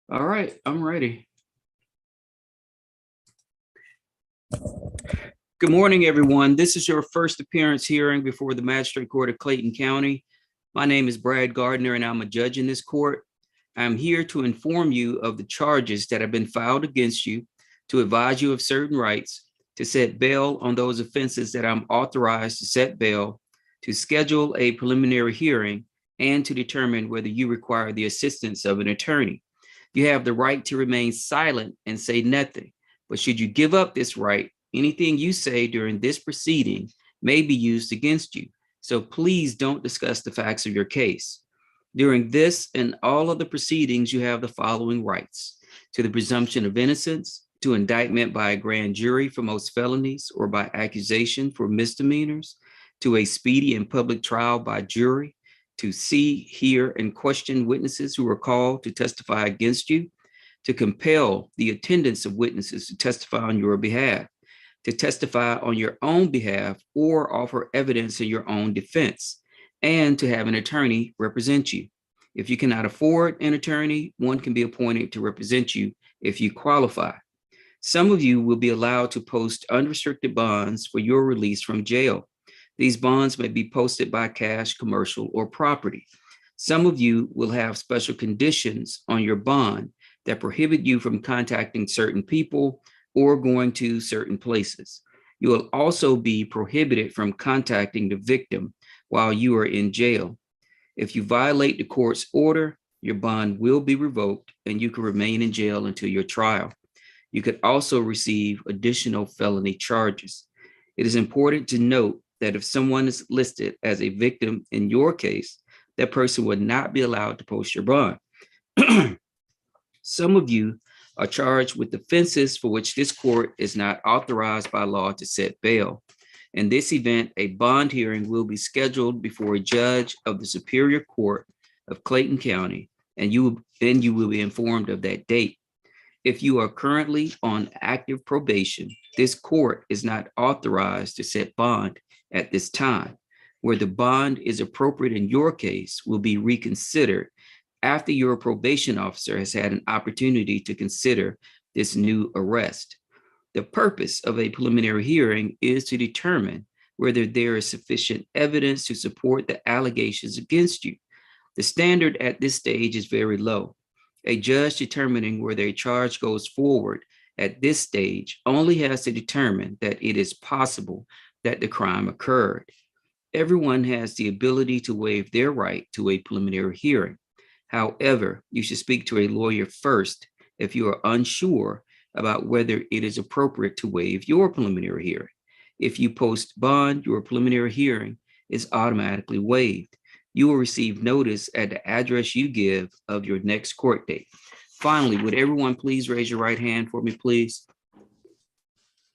All right, I'm ready. Good morning, everyone. This is your first appearance hearing before the Magistrate Court of Clayton County. My name is Brad Gardner, and I'm a judge in this court. I'm here to inform you of the charges that have been filed against you, to advise you of certain rights, to set bail on those offenses that I'm authorized to set bail, to schedule a preliminary hearing, and to determine whether you require the assistance of an attorney. You have the right to remain silent and say nothing. But should you give up this right, anything you say during this proceeding may be used against you. So please don't discuss the facts of your case. During this and all of the proceedings, you have the following rights: to the presumption of innocence, to indictment by a grand jury for most felonies or by accusation for misdemeanors, to a speedy and public trial by jury, to see, hear, and question witnesses who are called to testify against you, to compel the attendance of witnesses to testify on your behalf, to testify on your own behalf or offer evidence in your own defense, and to have an attorney represent you. If you cannot afford an attorney, one can be appointed to represent you if you qualify. Some of you will be allowed to post unrestricted bonds for your release from jail. These bonds may be posted by cash, commercial, or property. Some of you will have special conditions on your bond that prohibit you from contacting certain people or going to certain places. You will also be prohibited from contacting the victim while you are in jail. If you violate the court's order, your bond will be revoked and you can remain in jail until your trial. You could also receive additional felony charges. It is important to note that if someone is listed as a victim in your case, that person would not be allowed to post your bond. Some of you are charged with offenses for which this court is not authorized by law to set bail. In this event, a bond hearing will be scheduled before a judge of the Superior Court of Clayton County, and you will be informed of that date. If you are currently on active probation, this court is not authorized to set bond at this time. Where the bond is appropriate in your case will be reconsidered after your probation officer has had an opportunity to consider this new arrest. The purpose of a preliminary hearing is to determine whether there is sufficient evidence to support the allegations against you. The standard at this stage is very low. A judge determining whether a charge goes forward at this stage only has to determine that it is possible that the crime occurred. Everyone has the ability to waive their right to a preliminary hearing. However, you should speak to a lawyer first if you are unsure about whether it is appropriate to waive your preliminary hearing. If you post bond, your preliminary hearing is automatically waived. You will receive notice at the address you give of your next court date. Finally, would everyone please raise your right hand for me, please?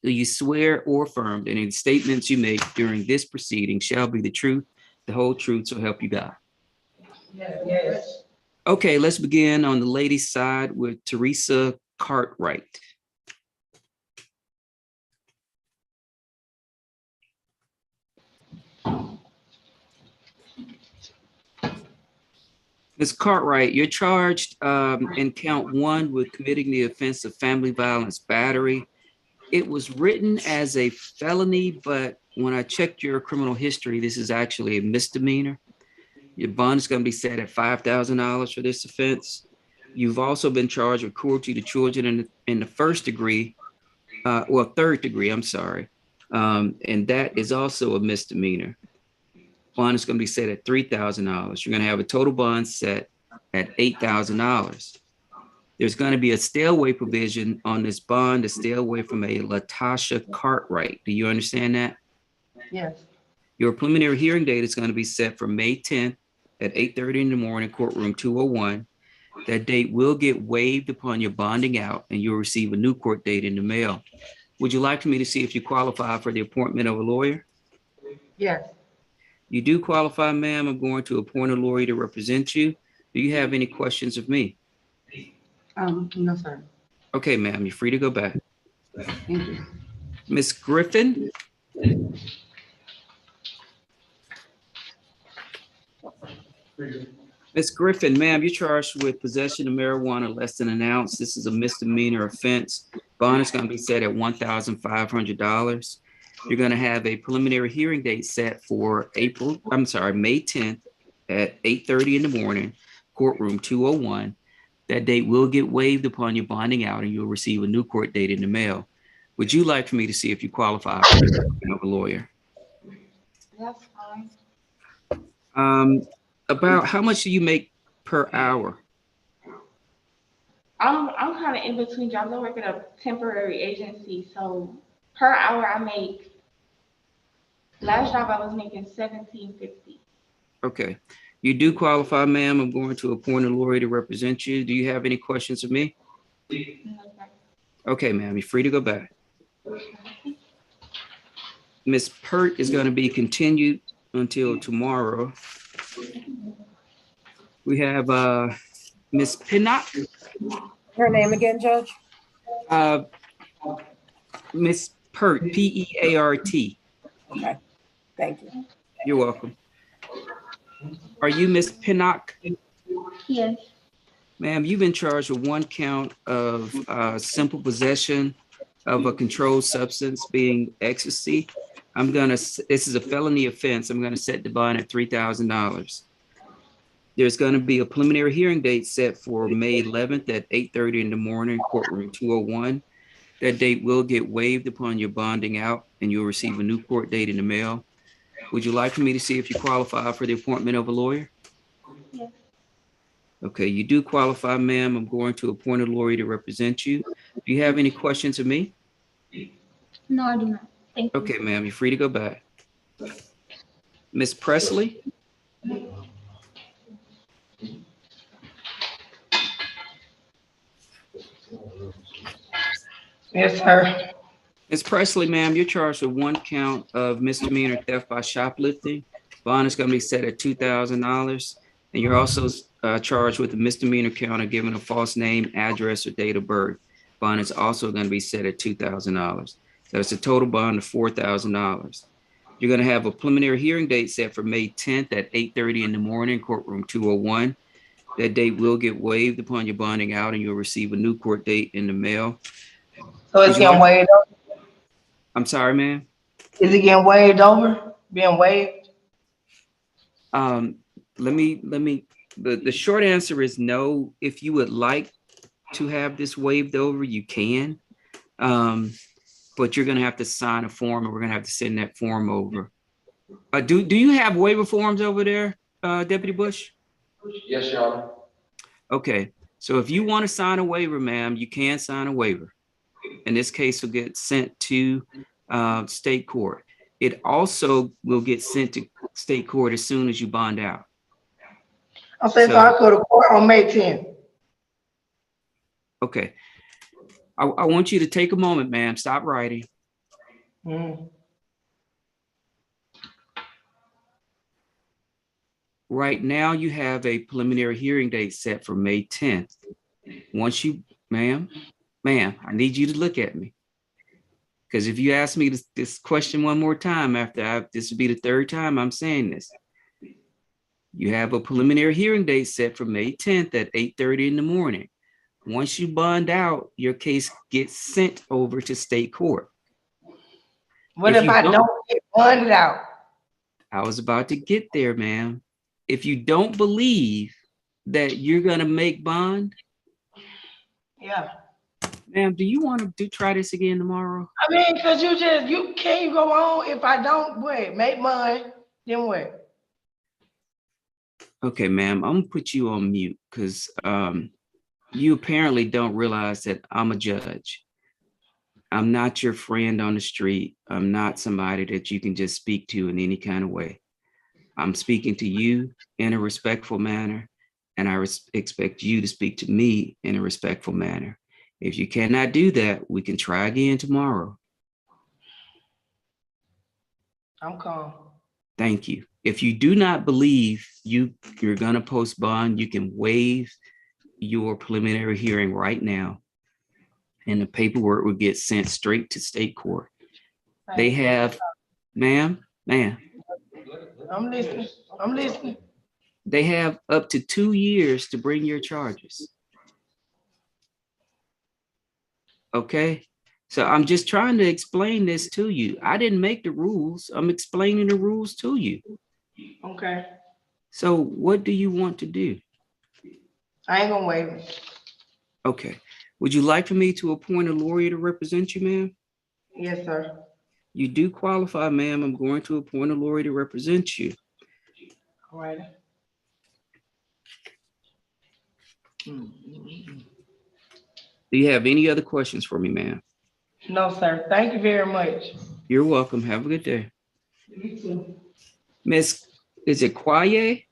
Do you swear or affirm that any statements you make during this proceeding shall be the truth, the whole truth, so help you God? Yes. Okay, let's begin on the ladies' side with Teresa Cartwright. Ms. Cartwright, you're charged in count 1 with committing the offense of family violence battery. It was written as a felony, but when I checked your criminal history, this is actually a misdemeanor. Your bond is going to be set at $5,000 for this offense. You've also been charged with cruelty to children in the first degree, third degree, I'm sorry. And that is also a misdemeanor. Bond is going to be set at $3,000. You're going to have a total bond set at $8,000. There's going to be a stay away provision on this bond to stay away from a Latasha Cartwright. Do you understand that? Yes. Your preliminary hearing date is going to be set for May 10th at 8:30 in the morning, courtroom 201. That date will get waived upon your bonding out, and you'll receive a new court date in the mail. Would you like for me to see if you qualify for the appointment of a lawyer? Yes. You do qualify, ma'am. I'm going to appoint a lawyer to represent you. Do you have any questions of me? No, sir. Okay, ma'am, you're free to go back. Thank you. Miss Griffin? Ms. Griffin, ma'am, you're charged with possession of marijuana less than an ounce. This is a misdemeanor offense. Bond is going to be set at $1,500. You're going to have a preliminary hearing date set for May 10th at 8:30 in the morning, courtroom 201. That date will get waived upon your bonding out and you'll receive a new court date in the mail. Would you like for me to see if you qualify for the appointment of a lawyer? That's fine. About how much do you make per hour? I'm kind of in between jobs. I work at a temporary agency, so per hour I make. Last job I was making $17.50. Okay, you do qualify, ma'am. I'm going to appoint a lawyer to represent you. Do you have any questions of me? Okay, ma'am, you're free to go back. Ms. Pert is going to be continued until tomorrow. We have Ms. Pinnock. Her name again, Judge? Ms. Pert, P-E-A-R-T. Okay, thank you. You're welcome. Are you Ms. Pinnock? Yes. Ma'am, you've been charged with one count of simple possession of a controlled substance being ecstasy. This is a felony offense. I'm gonna set the bond at $3,000. There's gonna be a preliminary hearing date set for May 11th at 8:30 in the morning, courtroom 201. That date will get waived upon your bonding out and you'll receive a new court date in the mail. Would you like for me to see if you qualify for the appointment of a lawyer? Yes. Okay, you do qualify, ma'am. I'm going to appoint a lawyer to represent you. Do you have any questions of me? No, I do not. Thank you. Okay, ma'am, you're free to go back. Ms. Presley? Yes, sir. Ms. Presley, ma'am, you're charged with one count of misdemeanor theft by shoplifting. Bond is going to be set at $2,000. And you're also charged with a misdemeanor count of giving a false name, address, or date of birth. Bond is also going to be set at $2,000. That's a total bond of $4,000. You're going to have a preliminary hearing date set for May 10th at 8:30 in the morning, courtroom 201. That date will get waived upon your bonding out and you'll receive a new court date in the mail. So it's getting waived over? I'm sorry, ma'am. Is it getting waived over? Being waived? The short answer is no. If you would like to have this waived over, you can. But you're gonna have to sign a form and we're gonna have to send that form over. Do you have waiver forms over there, Deputy Bush? Yes, Your Honor. Okay, so if you want to sign a waiver, ma'am, you can sign a waiver. And this case will get sent to state court. It also will get sent to state court as soon as you bond out. I'm saying so I go to court on May 10th. Okay. I want you to take a moment, ma'am. Stop writing. Right now, you have a preliminary hearing date set for May 10th. Once you, ma'am, I need you to look at me. Because if you ask me this question one more time this will be the third time I'm saying this. You have a preliminary hearing date set for May 10th at 8:30 in the morning. Once you bond out, your case gets sent over to state court. What if I don't get bonded out? I was about to get there, ma'am. If you don't believe that you're gonna make bond, Yeah. ma'am, do you want to try this again tomorrow? I mean, because you can't go on if I don't make money, then what? Okay, ma'am, I'm gonna put you on mute because you apparently don't realize that I'm a judge. I'm not your friend on the street. I'm not somebody that you can just speak to in any kind of way. I'm speaking to you in a respectful manner, and I expect you to speak to me in a respectful manner. If you cannot do that, we can try again tomorrow. I'm calm. Thank you. If you do not believe you're going to post bond, you can waive your preliminary hearing right now, and the paperwork will get sent straight to state court. They have, ma'am. I'm listening. They have up to 2 years to bring your charges. Okay, so I'm just trying to explain this to you. I didn't make the rules. I'm explaining the rules to you. Okay, So what do you want to do? I ain't gonna waive it. Okay, would you like for me to appoint a lawyer to represent you, ma'am? Yes, sir. You do qualify, ma'am. I'm going to appoint a lawyer to represent you. All right. Do you have any other questions for me, ma'am? No, sir. Thank you very much. You're welcome. Have a good day. You too. Miss, is it Kwaye?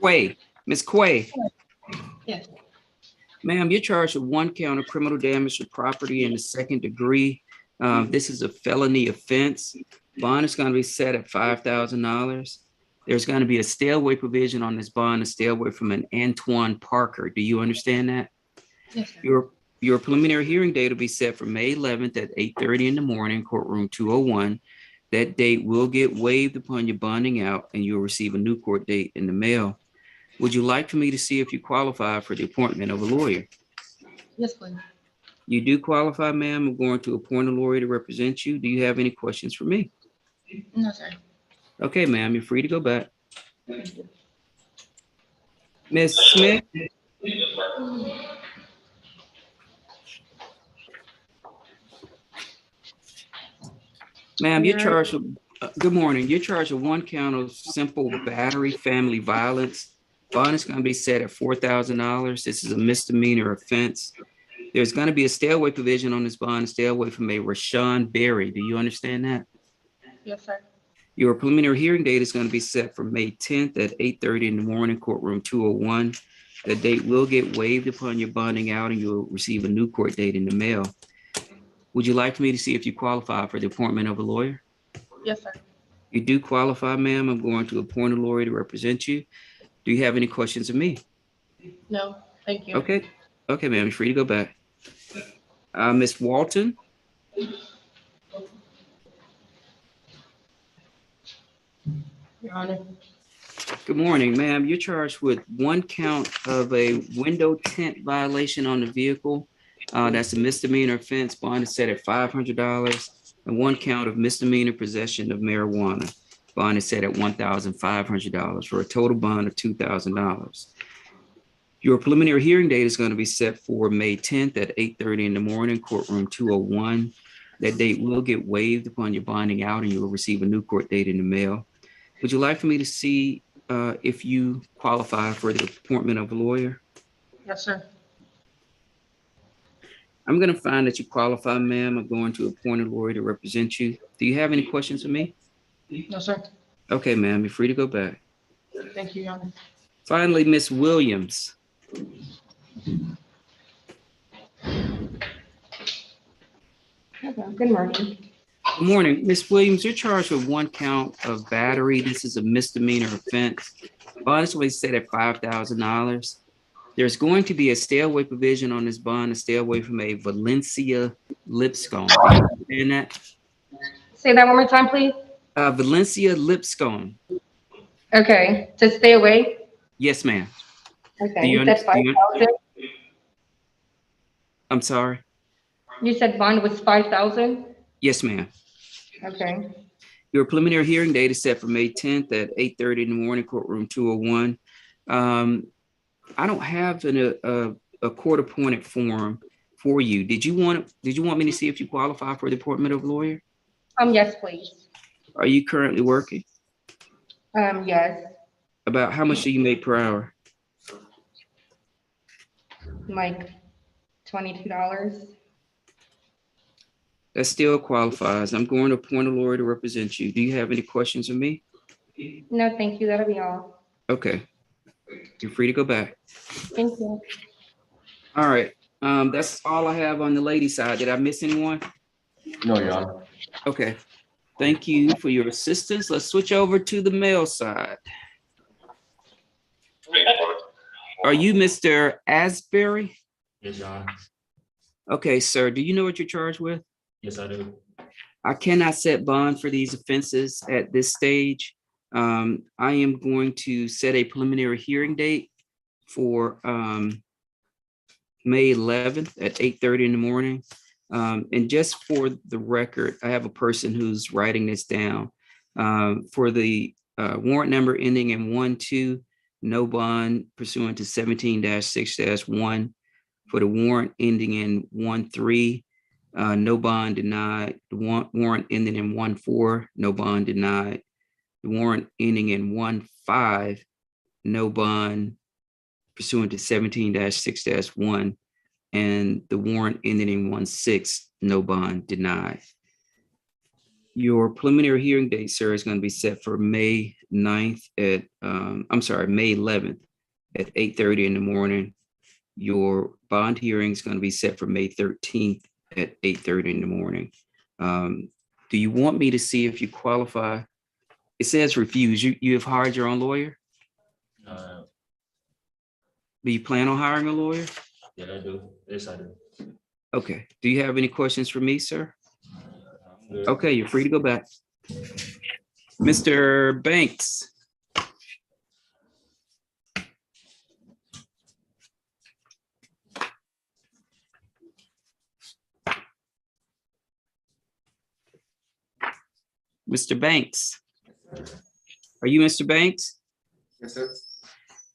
Quay, Miss Quay. Yes. Ma'am, you're charged with 1 count of criminal damage to property in the 2nd degree. This is a felony offense. Bond is going to be set at $5,000. There's going to be a stay away provision on this bond to stay away from an Antoine Parker. Do you understand that? Yes, sir. Your preliminary hearing date will be set for May 11th at 8:30 in the morning, courtroom 201. That date will get waived upon your bonding out, and you'll receive a new court date in the mail. Would you like for me to see if you qualify for the appointment of a lawyer? Yes, please. You do qualify, ma'am. I'm going to appoint a lawyer to represent you. Do you have any questions for me? No, sir. Okay, ma'am, you're free to go back. Miss Smith? Ma'am, you're charged with, good morning. You're charged with 1 count of simple battery family violence. Bond is going to be set at $4,000. This is a misdemeanor offense. There's going to be a stay away provision on this bond, stay away from a Rashawn Berry. Do you understand that? Yes, sir. Your preliminary hearing date is going to be set for May 10th at 8:30 in the morning, courtroom 201. The date will get waived upon your bonding out, and you'll receive a new court date in the mail. Would you like for me to see if you qualify for the appointment of a lawyer? Yes, sir. You do qualify, ma'am. I'm going to appoint a lawyer to represent you. Do you have any questions of me? No, thank you. Okay. Okay, ma'am, you're free to go back. Ms. Walton? Your Honor. Good morning, ma'am. You're charged with 1 count of a window tint violation on the vehicle. That's a misdemeanor offense. Bond is set at $500, and 1 count of misdemeanor possession of marijuana. Bond is set at $1,500 for a total bond of $2,000. Your preliminary hearing date is going to be set for May 10th at 8:30 in the morning, courtroom 201. That date will get waived upon your bonding out, and you will receive a new court date in the mail. Would you like for me to see if you qualify for the appointment of a lawyer? Yes, sir. I'm going to find that you qualify, ma'am. I'm going to appoint a lawyer to represent you. Do you have any questions for me? No, sir. Okay, ma'am, you're free to go back. Thank you, Your Honor. Finally, Miss Williams. Good morning. Good morning, Miss Williams. You're charged with 1 count of battery. This is a misdemeanor offense. Bond is always set at $5,000. There's going to be a stay away provision on this bond to stay away from a Valencia Lipscomb. Do you understand that? Say that one more time, please. Valencia Lipscomb. Okay, to stay away. Yes, ma'am. Okay, Do you you said understand? 5,000. I'm sorry. You said bond was 5,000. Yes, ma'am. Okay, Your preliminary hearing date is set for May 10th at 8:30 in the morning, courtroom 201. I don't have a court-appointed form for you. Did you want me to see if you qualify for the appointment of a lawyer? yes, please. Are you currently working? Yes, About how much do you make per hour? like $22. That still qualifies. I'm going to appoint a lawyer to represent you. Do you have any questions of me? No, thank you, that'll be all. Okay. You're free to go back. Thank you. All right. That's all I have on the lady side. Did I miss anyone? No, Your Honor. Okay. Thank you for your assistance. Let's switch over to the male side. Are you Mr. Asbury? Yes, Your Honor. Okay, sir. Do you know what you're charged with? Yes, I do. I cannot set bond for these offenses at this stage. I am going to set a preliminary hearing date for May 11th at 8:30 in the morning. And just for the record, I have a person who's writing this down. For the warrant number ending in 1-2, no bond pursuant to 17-6-1. For the warrant ending in 1-3, no bond denied. The warrant ending in 1-4, no bond denied. The warrant ending in 1-5, no bond pursuant to 17-6-1, and the warrant ending in 1-6, no bond denied. Your preliminary hearing date, sir, is going to be set for May 9th at, May 11th at 8:30 in the morning. Your bond hearing is going to be set for May 13th at 8:30 in the morning. Do you want me to see if you qualify? It says refuse. You have hired your own lawyer? Uh, Do you plan on hiring a lawyer? yeah, I do. Yes, I do. Okay. Do you have any questions for me, sir? I'm good. Okay, you're free to go back. Mr. Banks. Mr. Banks. Are you Mr. Banks? Yes, sir.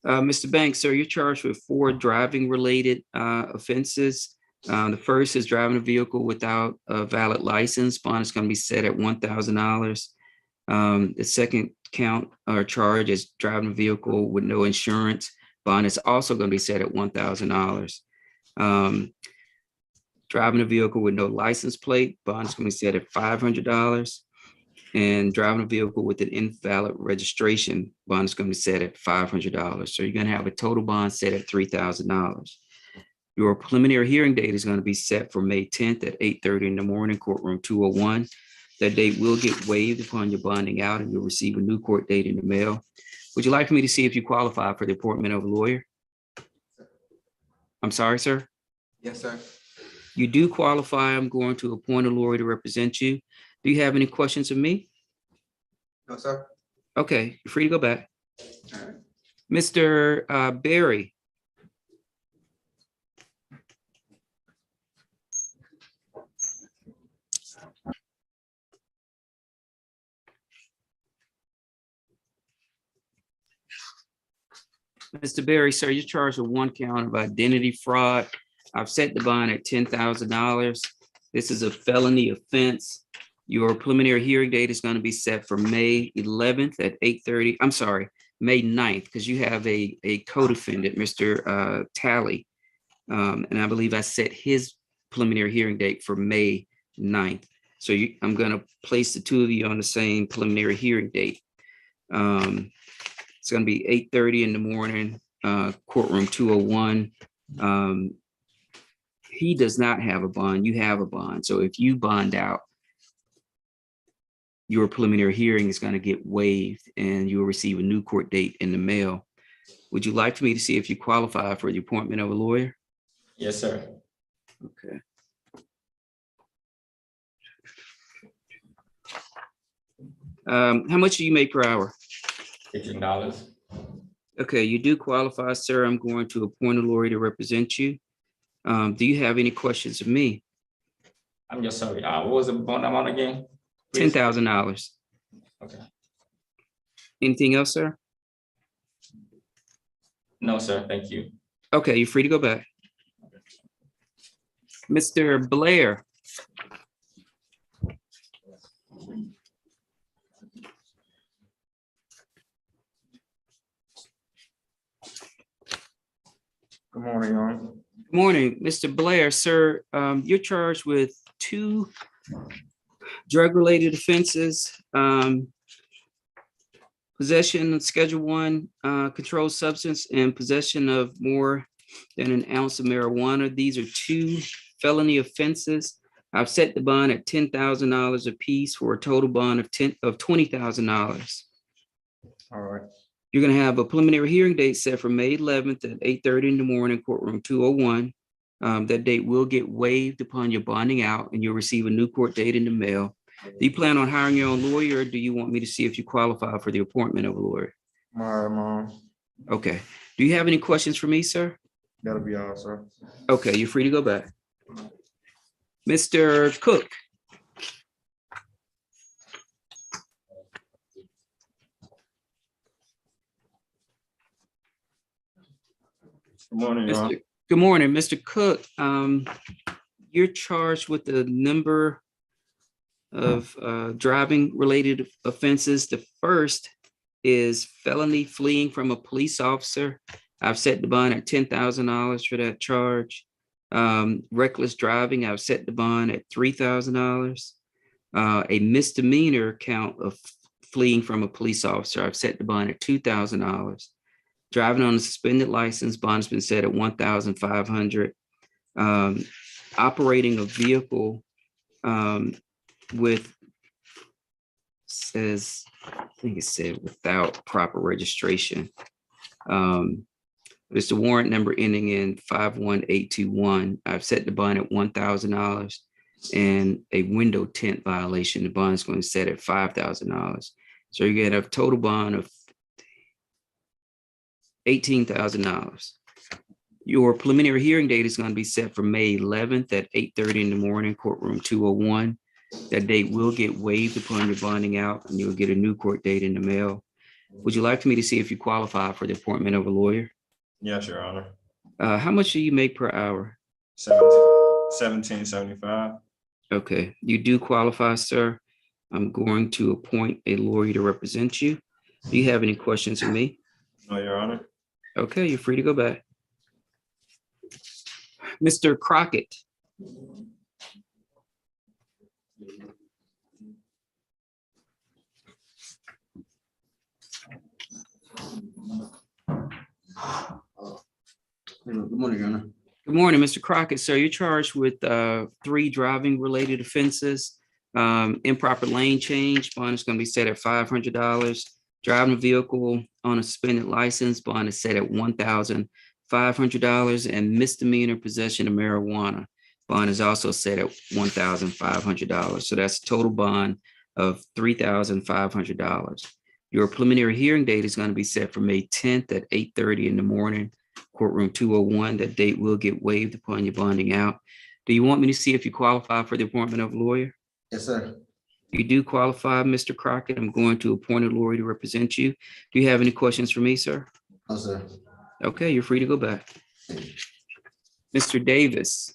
Mr. Banks, sir, you're charged with 4 driving-related offenses. The first is driving a vehicle without a valid license. Bond is going to be set at $1,000. The second count or charge is driving a vehicle with no insurance. Bond is also going to be set at $1,000. Driving a vehicle with no license plate, bond is going to be set at $500. And driving a vehicle with an invalid registration, bond is going to be set at $500. So you're going to have a total bond set at $3,000. Your preliminary hearing date is going to be set for May 10th at 8:30 in the morning, courtroom 201. That date will get waived upon your bonding out, and you'll receive a new court date in the mail. Would you like for me to see if you qualify for the appointment of a lawyer? I'm sorry, sir. Yes, sir. You do qualify. I'm going to appoint a lawyer to represent you. Do you have any questions of me? No, sir. Okay, you're free to go back. All right. Mr. Barry. Mr. Barry, sir, you're charged with 1 count of identity fraud. I've set the bond at $10,000. This is a felony offense. Your preliminary hearing date is going to be set for May 11th at 8:30. I'm sorry, May 9th, because you have a co-defendant, Mr. Talley. And I believe I set his preliminary hearing date for May 9th. So I'm going to place the two of you on the same preliminary hearing date. It's going to be 8:30 in the morning, courtroom 201. He does not have a bond. You have a bond. So if you bond out, your preliminary hearing is going to get waived and you'll receive a new court date in the mail. Would you like for me to see if you qualify for the appointment of a lawyer? Yes, sir. Okay. How much do you make per hour? $15. Okay, you do qualify, sir. I'm going to appoint a lawyer to represent you. Do you have any questions of me? I'm just sorry. What was the bond amount again? Please? $10,000. Okay. Anything else, sir? No, sir. Thank you. Okay, you're free to go back. Mr. Blair. Good morning, Your Honor. Good morning, Mr. Blair, sir. You're charged with 2 drug-related offenses. Possession of Schedule 1 controlled substance and possession of more than an ounce of marijuana. These are 2 felony offenses. I've set the bond at $10,000 apiece for a total bond of $20,000. All right. You're going to have a preliminary hearing date set for May 11th at 8:30 in the morning, courtroom 201. That date will get waived upon your bonding out and you'll receive a new court date in the mail. Do you plan on hiring your own lawyer or do you want me to see if you qualify for the appointment of a lawyer? My mom, Okay. Do you have any questions for me, sir? that'll be all, sir. Okay, you're free to go back. Mr. Cook. Good morning, y'all. Good morning, Mr. Cook. You're charged with a number of driving related offenses. The first is felony fleeing from a police officer. I've set the bond at $10,000 for that charge. Reckless driving, I've set the bond at $3,000. A misdemeanor count of fleeing from a police officer, I've set the bond at $2,000. Driving on a suspended license, bond has been set at $1,500. Operating a vehicle with, says, I think it said without proper registration. It's the warrant number ending in 51821. I've set the bond at $1,000 and a window tint violation. The bond is going to set at $5,000. So you get a total bond of $18,000. Your preliminary hearing date is going to be set for May 11th at 8:30 in the morning, courtroom 201. That date will get waived upon your bonding out and you'll get a new court date in the mail. Would you like me to see if you qualify for the appointment of a lawyer? Yes, Your Honor. How much do you make per hour? 1775. Okay, you do qualify, sir. I'm going to appoint a lawyer to represent you. Do you have any questions for me? No, Your Honor. Okay, you're free to go back. Mr. Crockett. Good morning, Your Honor. Good morning, Mr. Crockett. Sir, you're charged with 3 driving related offenses. Improper lane change, bond is going to be set at $500. Driving a vehicle on a suspended license, bond is set at $1,500, and misdemeanor possession of marijuana, bond is also set at $1,500. So that's a total bond of $3,500. Your preliminary hearing date is going to be set for May 10th at 8:30 in the morning, courtroom 201. That date will get waived upon your bonding out. Do you want me to see if you qualify for the appointment of a lawyer? Yes, sir. You do qualify, Mr. Crockett. I'm going to appoint a lawyer to represent you. Do you have any questions for me, sir? No, sir. Okay, you're free to go back. Mr. Davis.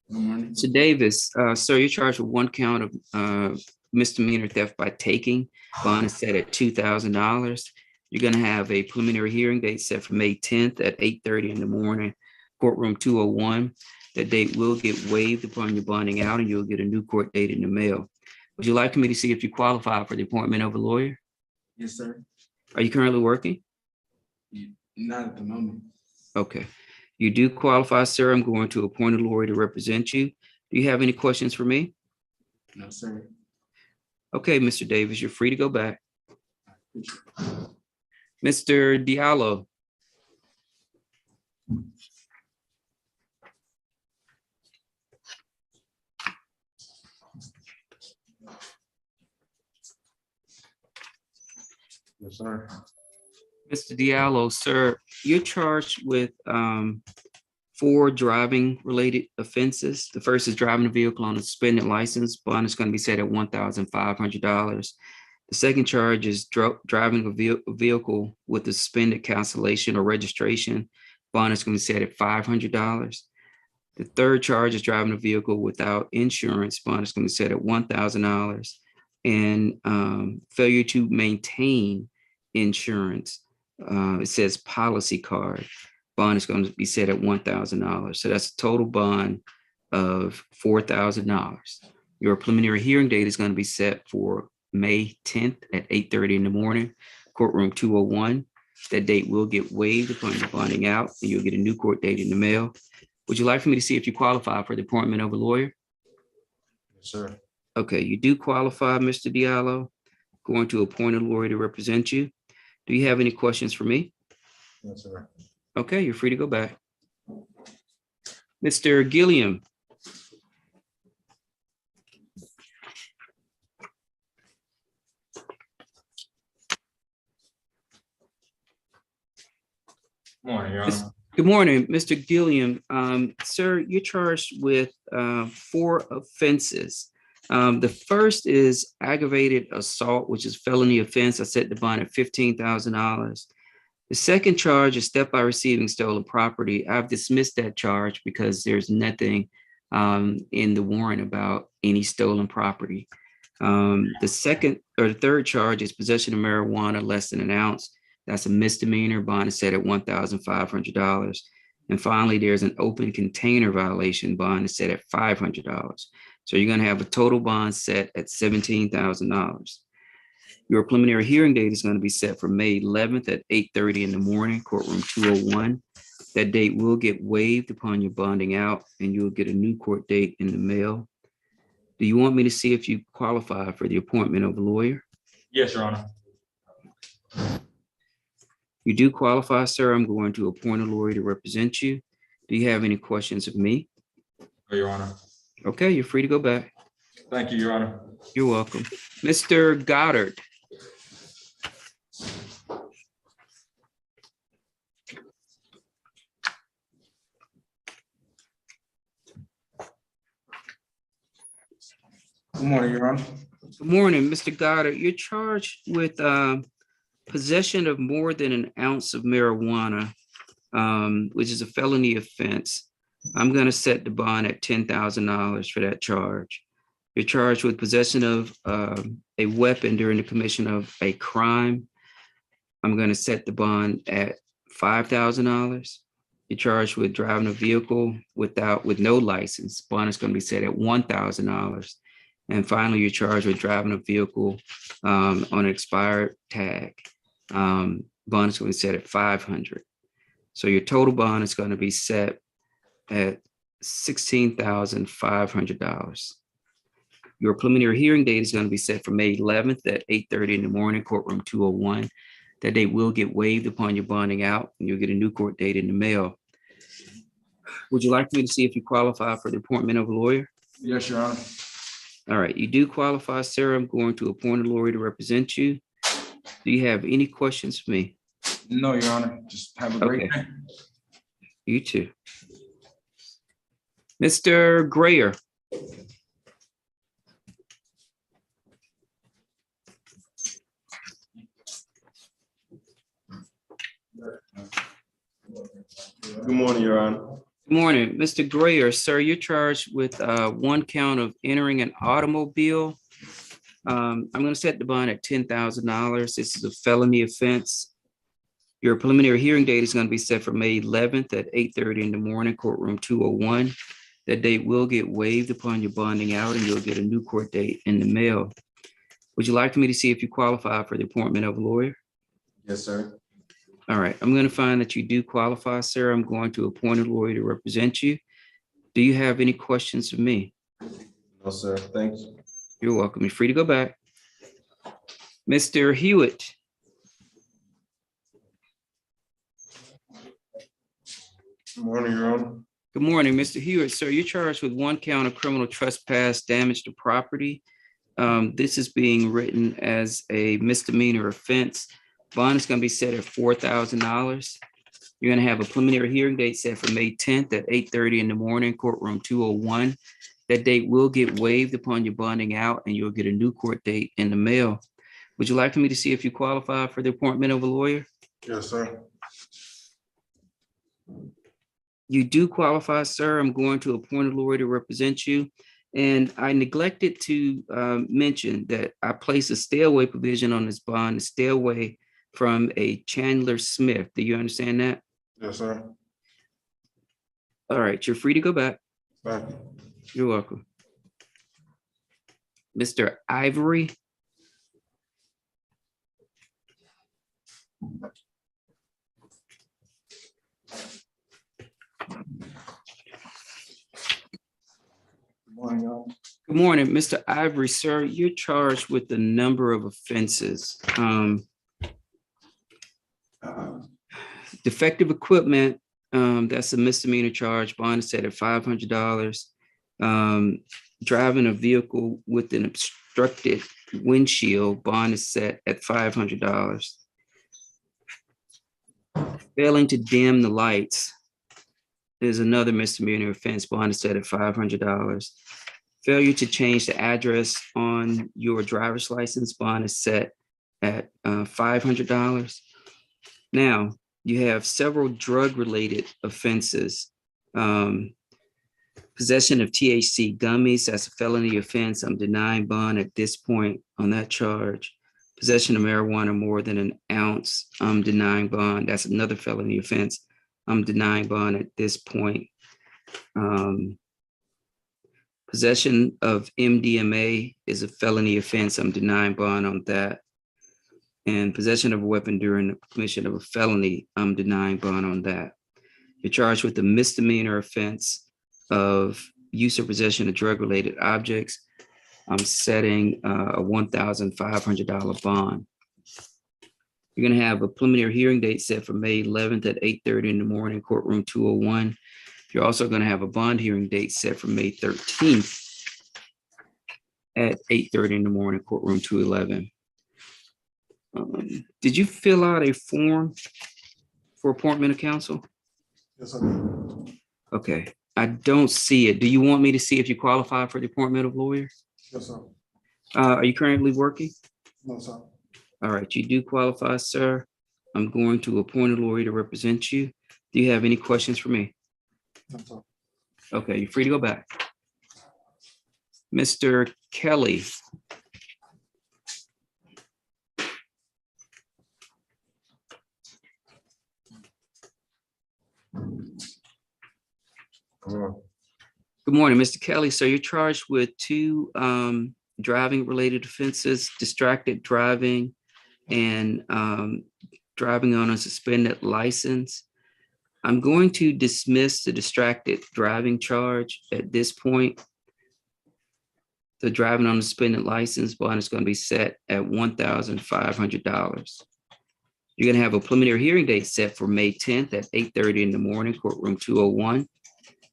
Good morning. So Davis, sir, you're charged with 1 count of misdemeanor theft by taking. Bond is set at $2,000. You're going to have a preliminary hearing date set for May 10th at 8:30 in the morning, courtroom 201. That date will get waived upon your bonding out and you'll get a new court date in the mail. Would you like me to see if you qualify for the appointment of a lawyer? Yes, sir. Are you currently working? Not at the moment. Okay. You do qualify, sir. I'm going to appoint a lawyer to represent you. Do you have any questions for me? No, sir. Okay, Mr. Davis, you're free to go back. Mr. Diallo. Yes, sir. Mr. Diallo, sir, you're charged with 4 driving related offenses. The first is driving a vehicle on a suspended license. Bond is going to be set at $1,500. The second charge is driving a vehicle with a suspended cancellation or registration. Bond is going to be set at $500. The third charge is driving a vehicle without insurance. Bond is going to be set at $1,000. And failure to maintain insurance. It says policy card. Bond is going to be set at $1,000. So that's a total bond of $4,000. Your preliminary hearing date is going to be set for May 10th at 8:30 in the morning, courtroom 201. That date will get waived upon your bonding out and you'll get a new court date in the mail. Would you like for me to see if you qualify for the appointment of a lawyer? Yes, sir. Okay, you do qualify, Mr. Diallo. going to appoint a lawyer to represent you. Do you have any questions for me? Yes, sir. Okay, you're free to go back. Mr. Gilliam. Morning, Your Yes. Honor. Good morning, Mr. Gilliam. Sir, you're charged with 4 offenses. The first is aggravated assault, which is felony offense. I set the bond at $15,000. The second charge is theft by receiving stolen property. I've dismissed that charge because there's nothing in the warrant about any stolen property. The second or the third charge is possession of marijuana less than an ounce. That's a misdemeanor. Bond is set at $1,500. And finally, there's an open container violation. Bond is set at $500. So you're going to have a total bond set at $17,000. Your preliminary hearing date is going to be set for May 11th at 8:30 in the morning, courtroom 201. That date will get waived upon your bonding out, and you'll get a new court date in the mail. Do you want me to see if you qualify for the appointment of a lawyer? Yes, Your Honor. You do qualify, sir. I'm going to appoint a lawyer to represent you. Do you have any questions of me? Oh, Your Honor. Okay, you're free to go back. Thank you, Your Honor. You're welcome. Mr. Goddard. Good morning, Your Honor. Good morning, Mr. Goddard. You're charged with possession of more than an ounce of marijuana, which is a felony offense. I'm going to set the bond at $10,000 for that charge. You're charged with possession of a weapon during the commission of a crime. I'm going to set the bond at $5,000. You're charged with driving a vehicle with no license. Bond is going to be set at $1,000. And finally, you're charged with driving a vehicle on an expired tag. Bond is going to be set at $500. So your total bond is going to be set at $16,500. Your preliminary hearing date is going to be set for May 11th at 8:30 in the morning, courtroom 201. That date will get waived upon your bonding out, and you'll get a new court date in the mail. Would you like me to see if you qualify for the appointment of a lawyer? Yes, Your Honor. All right, you do qualify, sir. I'm going to appoint a lawyer to represent you. Do you have any questions for me? No, Your Honor. Just have a great Okay. day. You too. Mr. Grayer. Good morning, Your Honor. Good morning, Mr. Grayer. Sir, you're charged with 1 count of entering an automobile. I'm going to set the bond at $10,000. This is a felony offense. Your preliminary hearing date is going to be set for May 11th at 8:30 in the morning, courtroom 201. That date will get waived upon your bonding out, and you'll get a new court date in the mail. Would you like for me to see if you qualify for the appointment of a lawyer? Yes, sir. All right, I'm going to find that you do qualify, sir. I'm going to appoint a lawyer to represent you. Do you have any questions for me? No, sir. Thank you. You're welcome. You're free to go back. Mr. Hewitt. Good morning, Your Honor. Good morning, Mr. Hewitt. Sir, you're charged with 1 count of criminal trespass, damage to property. This is being written as a misdemeanor offense. Bond is going to be set at $4,000. You're going to have a preliminary hearing date set for May 10th at 8:30 in the morning, courtroom 201. That date will get waived upon your bonding out, and you'll get a new court date in the mail. Would you like for me to see if you qualify for the appointment of a lawyer? Yes, sir. You do qualify, sir. I'm going to appoint a lawyer to represent you. And I neglected to mention that I placed a stay away provision on this bond, to stay away from a Chandler Smith. Do you understand that? Yes, sir. All right, you're free to go back. Thank you. You're welcome. Mr. Ivory. Good morning, Your Honor. Good morning, Mr. Ivory, sir. You're charged with a number of offenses. Defective equipment, that's a misdemeanor charge. Bond is set at $500. Driving a vehicle with an obstructed windshield, bond is set at $500. Failing to dim the lights is another misdemeanor offense. Bond is set at $500. Failure to change the address on your driver's license, bond is set at $500. Now, you have several drug-related offenses. Possession of THC gummies, that's a felony offense. I'm denying bond at this point on that charge. Possession of marijuana more than an ounce, I'm denying bond. That's another felony offense. I'm denying bond at this point. Possession of MDMA is a felony offense. I'm denying bond on that. And possession of a weapon during the commission of a felony, I'm denying bond on that. You're charged with the misdemeanor offense of use or possession of drug-related objects. I'm setting a $1,500 bond. You're gonna have a preliminary hearing date set for May 11th at 8:30 in the morning, courtroom 201. You're also gonna have a bond hearing date set for May 13th at 8:30 in the morning, courtroom 211. Did you fill out a form for appointment of counsel? Yes, sir. Okay, I don't see it. Do you want me to see if you qualify for the appointment of lawyer? Yes, sir. Are you currently working? No, sir. All right, you do qualify, sir. I'm going to appoint a lawyer to represent you. Do you have any questions for me? No, sir. Okay, you're free to go back. Mr. Kelly. Come on. Good morning, Mr. Kelly. So you're charged with two driving related offenses, distracted driving and driving on a suspended license. I'm going to dismiss the distracted driving charge at this point. The driving on a suspended license bond is going to be set at $1,500. You're going to have a preliminary hearing date set for May 10th at 8:30 in the morning, courtroom 201.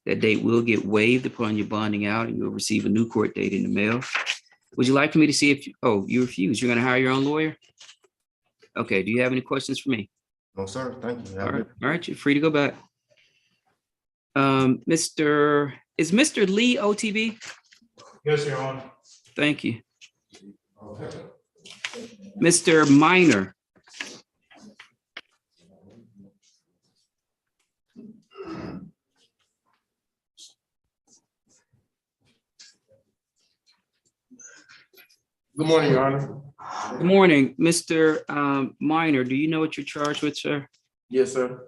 That date will get waived upon your bonding out and you'll receive a new court date in the mail. Would you like for me to see if, you refuse, you're going to hire your own lawyer? Okay, do you have any questions for me? No, sir. Thank you. All right, you're free to go back. Is Mr. Lee OTB? Yes, Your Honor. Thank you. Mr. Minor. Good morning, Your Honor. Good morning, Mr. Minor. Do you know what you're charged with, sir? Yes, sir.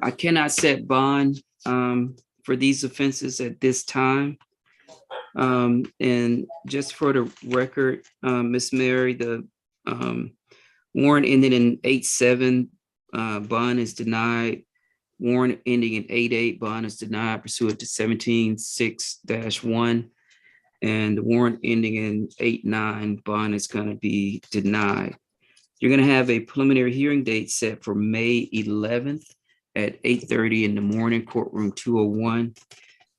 I cannot set bond for these offenses at this time. And just for the record, Miss Mary, the warrant ended in 8-7, bond is denied. Warrant ending in 8-8, bond is denied pursuant to 17-6-1. And the warrant ending in 8-9, bond is going to be denied. You're going to have a preliminary hearing date set for May 11th at 8:30 in the morning, courtroom 201.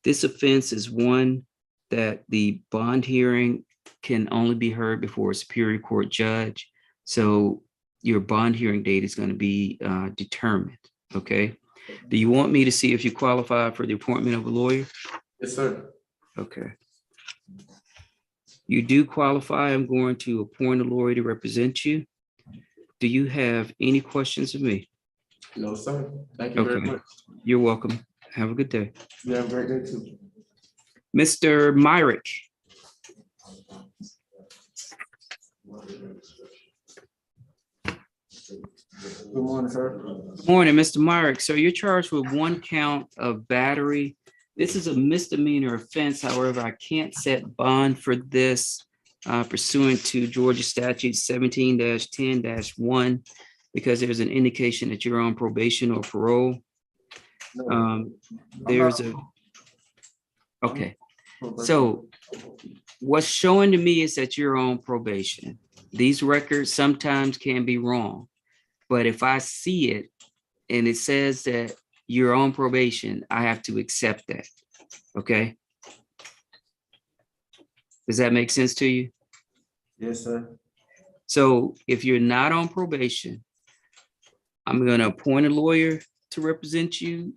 This offense is one that the bond hearing can only be heard before a Superior Court judge. So your bond hearing date is going to be determined, okay? Do you want me to see if you qualify for the appointment of a lawyer? Yes, sir. Okay. You do qualify. I'm going to appoint a lawyer to represent you. Do you have any questions of me? No, sir. Thank you very Okay. much. You're welcome. Have a good day. You have a great day too. Mr. Myrick. Good morning, sir. Good morning, Mr. Myrick. So you're charged with one count of battery. This is a misdemeanor offense. However, I can't set bond for this pursuant to Georgia statute 17-10-1 because there's an indication that you're on probation or parole. There's a, okay. So what's showing to me is that you're on probation. These records sometimes can be wrong, but if I see it and it says that you're on probation, I have to accept that. Okay? Does that make sense to you? Yes, sir. So if you're not on probation, I'm going to appoint a lawyer to represent you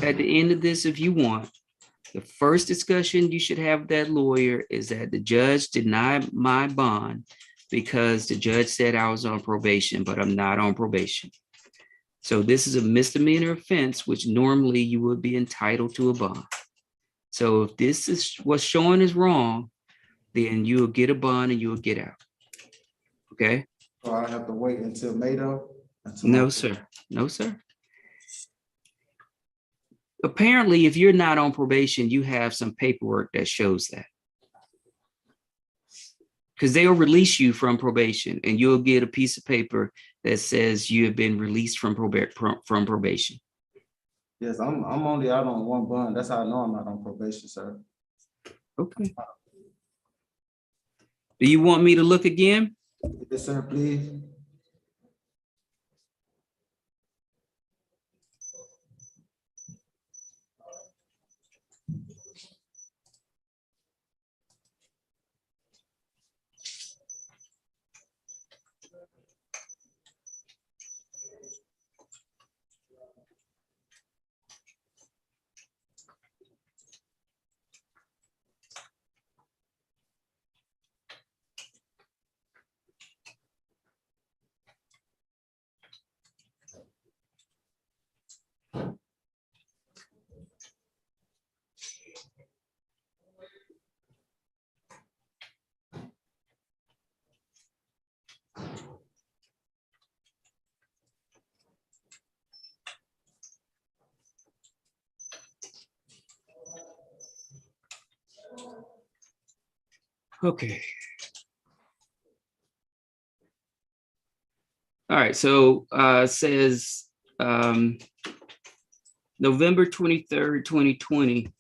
at the end of this if you want. The first discussion you should have with that lawyer is that the judge denied my bond because the judge said I was on probation, but I'm not on probation. So this is a misdemeanor offense, which normally you would be entitled to a bond. So if this is what's showing is wrong, then you will get a bond and you will get out. Okay? So I have to wait until May though? No, sir. No, sir. Apparently, if you're not on probation, you have some paperwork that shows that. Because they'll release you from probation and you'll get a piece of paper that says you have been released from probation. Yes, I'm only out on one bond. That's how I know I'm not on probation, sir. Okay. Do you want me to look again? Yes, sir, please. Okay. All right, so it says November 23rd, 2020,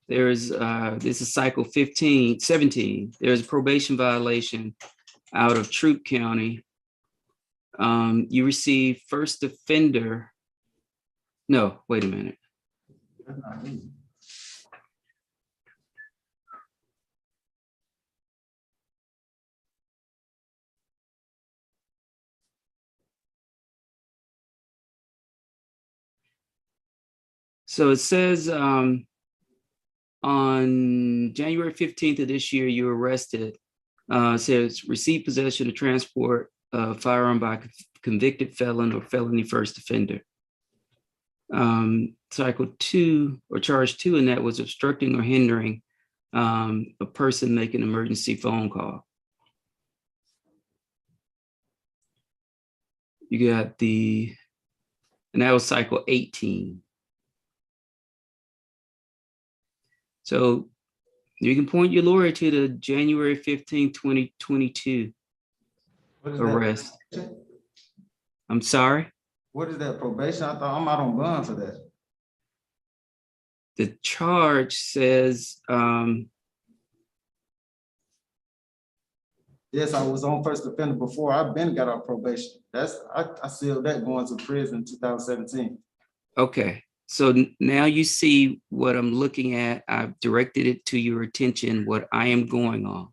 there's this is cycle 17. There's a probation violation out of Troup County. You received first offender. No, wait a minute. That's not me. So it says on January 15th of this year, you were arrested. It says receive possession of transport firearm by convicted felon or felony first offender. Cycle 2 or charge 2 in that was obstructing or hindering a person making an emergency phone call. You got and that was cycle 18. So you can point your lawyer to the January 15, 2022 What is arrest. that? I'm sorry. What is that, probation? I thought I'm out on bond for that. The charge says, Yes, I was on first offender before. I've been got out probation. I sealed that going to prison in 2017. okay. So now you see what I'm looking at. I've directed it to your attention, what I am going on.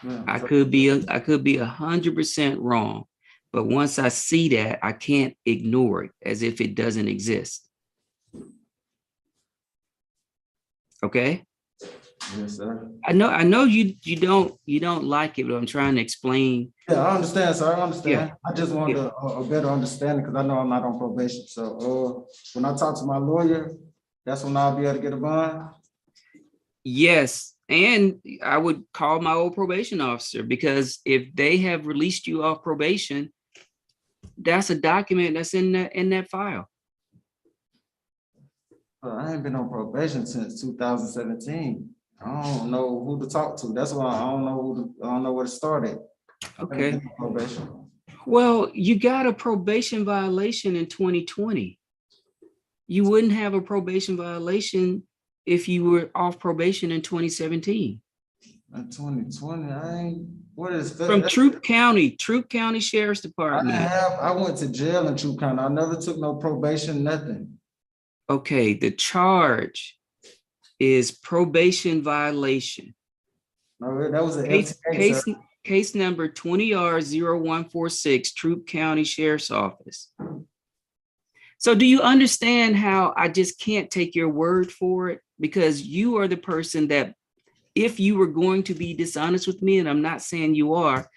Yeah. I could be 100% wrong, but once I see that, I can't ignore it as if it doesn't exist. Okay? Yes, sir. I know you don't like it, but I'm trying to explain. Yeah, I understand, sir. I understand. Yeah. I just wanted a better understanding because I know I'm not on probation. So when I talk to my lawyer, that's when I'll be able to get a bond. Yes, and I would call my old probation officer because if they have released you off probation, that's a document that's in that file. I ain't been on probation since 2017. I don't know who to talk to. That's why I don't know where to start at. I ain't Okay. been on probation. Well, you got a probation violation in 2020. You wouldn't have a probation violation if you were off probation in 2017. In 2020, I ain't, what is? From Troop County Sheriff's Department. I went to jail in Troop County. I never took no probation, nothing. Okay, the charge is probation violation. No, that was an Case, FTA, sir. case number 20R0146, Troop County Sheriff's Office. So do you understand how I just can't take your word for it? Because you are the person that, if you were going to be dishonest with me, and I'm not saying you are,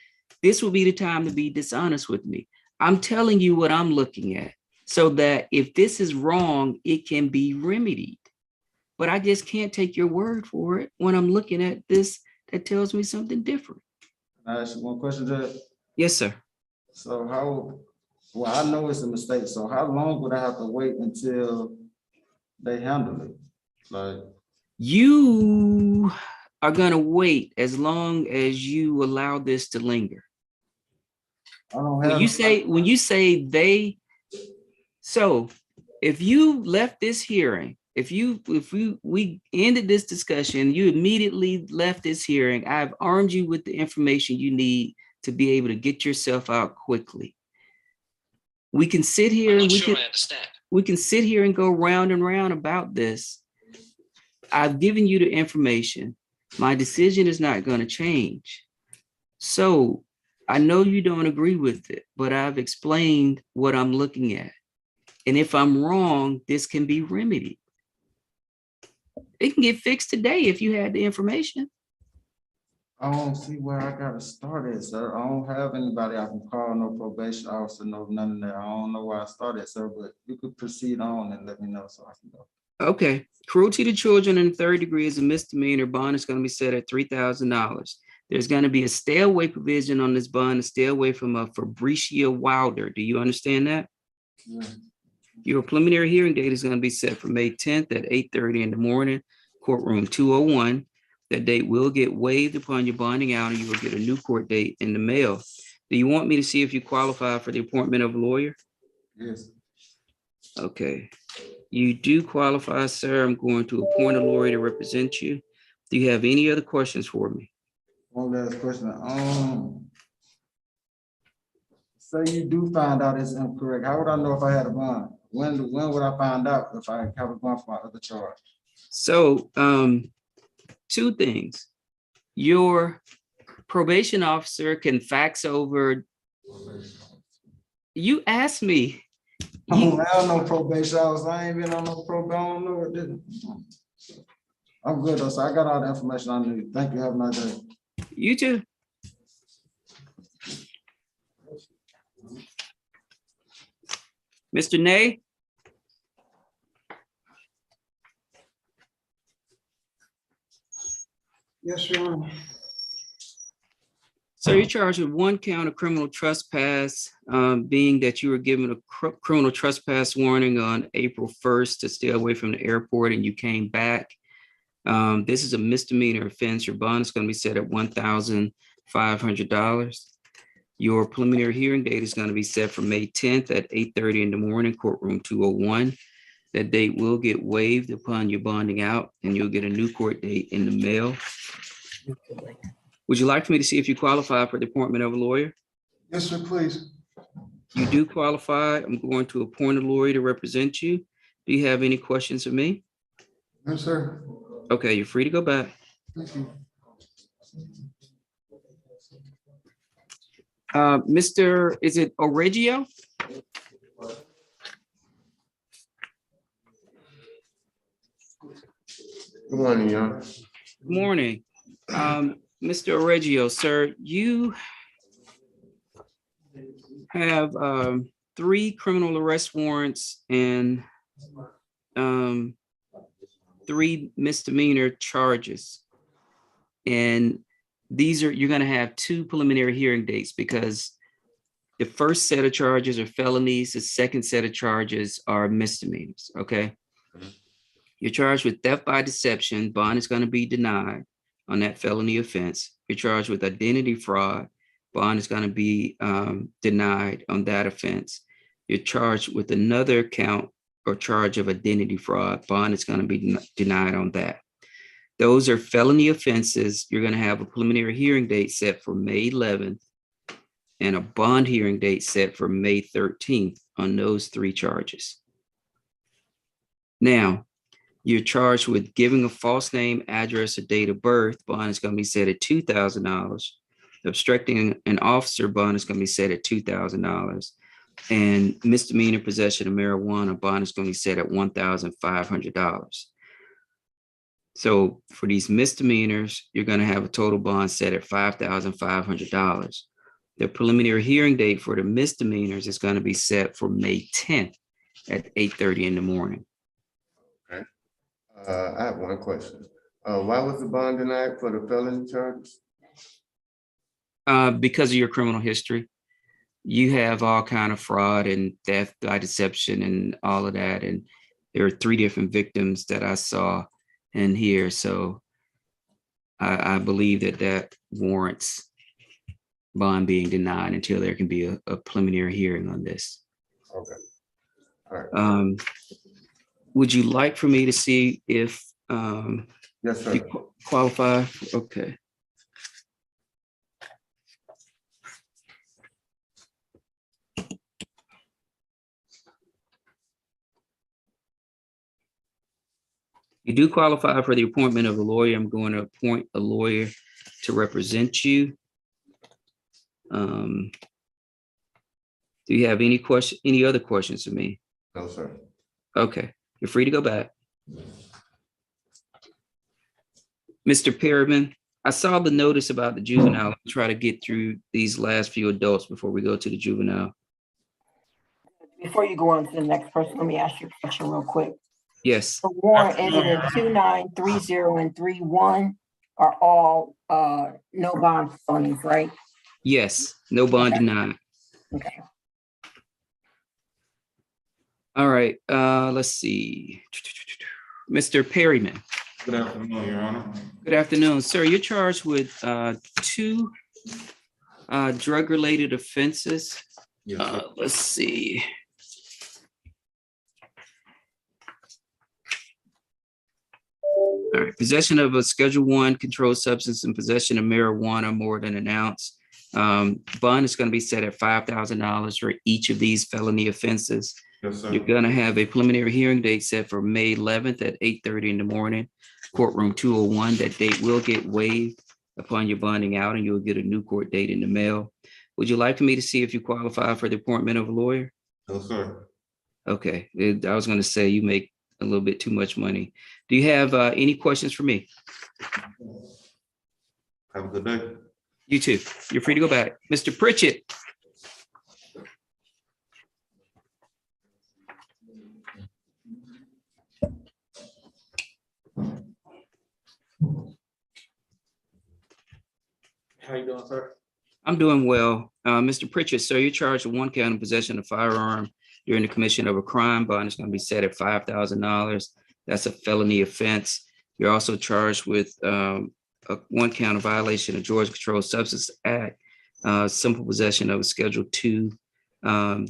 this will be the time to be dishonest with me. I'm telling you what I'm looking at so that if this is wrong, it can be remedied. But I just can't take your word for it when I'm looking at this that tells me something different. Can I ask you one question, Judge? Yes, sir. So well, I know it's a mistake. So how long would I have to wait until they handle it? Like, You are going to wait as long as you allow this to linger. I don't When have. you say they, so if you left this hearing, if we ended this discussion, you immediately left this hearing, I've armed you with the information you need to be able to get yourself out quickly. We can sit here and we can sit here and go round and round about this. I've given you the information. My decision is not going to change. So I know you don't agree with it, but I've explained what I'm looking at. And if I'm wrong, this can be remedied. It can get fixed today if you had the information. I don't see where I gotta start at, sir. I don't have anybody I can call, no probation officer, no none of that. I don't know where I started, sir, but you could proceed on and let me know so I can go. Okay. Cruelty to children in the third degree is a misdemeanor. Bond is going to be set at $3,000. There's going to be a stay away provision on this bond to stay away from a Fabricia Wilder. Do you understand that? Yeah. Your preliminary hearing date is going to be set for May 10th at 8:30 in the morning, courtroom 201. That date will get waived upon your bonding out and you will get a new court date in the mail. Do you want me to see if you qualify for the appointment of a lawyer? Yes. Okay. You do qualify, sir. I'm going to appoint a lawyer to represent you. Do you have any other questions for me? One last question. Say you do find out it's incorrect. How would I know if I had a bond? When would I find out if I have a bond for my other charge? So, two things. Your probation officer can fax over. You asked me. I don't have no probation officer. I ain't been on no probation. I don't know what this. I'm good though, so I got all the information I need. Thank you. Have a nice day. You too. Mr. Nay? Yes, Your Honor. So you're charged with one count of criminal trespass, being that you were given a criminal trespass warning on April 1st to stay away from the airport and you came back. This is a misdemeanor offense. Your bond is going to be set at $1,500. Your preliminary hearing date is going to be set for May 10th at 8:30 in the morning, courtroom 201. That date will get waived upon your bonding out and you'll get a new court date in the mail. Would you like for me to see if you qualify for the appointment of a lawyer? Yes, sir, please. You do qualify. I'm going to appoint a lawyer to represent you. Do you have any questions of me? No, sir. Okay, you're free to go back. Thank you. Mr., is it Oregio? Good morning, y'all. Good morning. Mr. Oregio, sir, you have 3 criminal arrest warrants and 3 misdemeanor charges. And you're going to have 2 preliminary hearing dates because the first set of charges are felonies. The second set of charges are misdemeanors. Okay. You're charged with theft by deception. Bond is going to be denied on that felony offense. You're charged with identity fraud. Bond is going to be denied on that offense. You're charged with another count or charge of identity fraud. Bond is going to be denied on that. Those are felony offenses. You're going to have a preliminary hearing date set for May 11th and a bond hearing date set for May 13th on those 3 charges. Now, you're charged with giving a false name, address, or date of birth. Bond is going to be set at $2,000. Obstructing an officer, bond is going to be set at $2,000. And misdemeanor possession of marijuana, bond is going to be set at $1,500. So for these misdemeanors, you're going to have a total bond set at $5,500. The preliminary hearing date for the misdemeanors is going to be set for May 10th at 8:30 in the morning. I have one question. Why was the bond denied for the felony charges? Because of your criminal history. You have all kind of fraud and theft by deception and all of that. And there are 3 different victims that I saw in here. So I believe that warrants bond being denied until there can be a preliminary hearing on this. Okay. All right. Would you like for me to see if Yes, sir. you qualify? Okay. You do qualify for the appointment of a lawyer. I'm going to appoint a lawyer to represent you. Do you have any other questions for me? No, sir. Okay, you're free to go back. Mr. Perriman, I saw the notice about the juvenile. I'll try to get through these last few adults before we go to the juvenile. Before you go on to the next person, let me ask you a question real quick. Yes, The warrant ended in 2930 and 31 are all no bond felonies, right? yes, no bond denied. Okay. All right, let's see. Mr. Perryman. Good afternoon, Your Honor. Good afternoon, sir. You're charged with 2 drug-related offenses. Yes, sir. Let's see. All right, possession of a Schedule I controlled substance and possession of marijuana more than an ounce. Bond is going to be set at $5,000 for each of these felony offenses. Yes, sir. You're going to have a preliminary hearing date set for May 11th at 8:30 in the morning, courtroom 201. That date will get waived upon your bonding out, and you'll get a new court date in the mail. Would you like for me to see if you qualify for the appointment of a lawyer? No, sir. Okay, I was going to say you make a little bit too much money. Do you have any questions for me? Have a good day. You too. You're free to go back. Mr. Pritchett. How you doing, sir? I'm doing well. Mr. Pritchett, sir, you're charged with 1 count of possession of firearm during the commission of a crime. Bond is going to be set at $5,000. That's a felony offense. You're also charged with 1 count of violation of Georgia Controlled Substance Act, simple possession of a Schedule II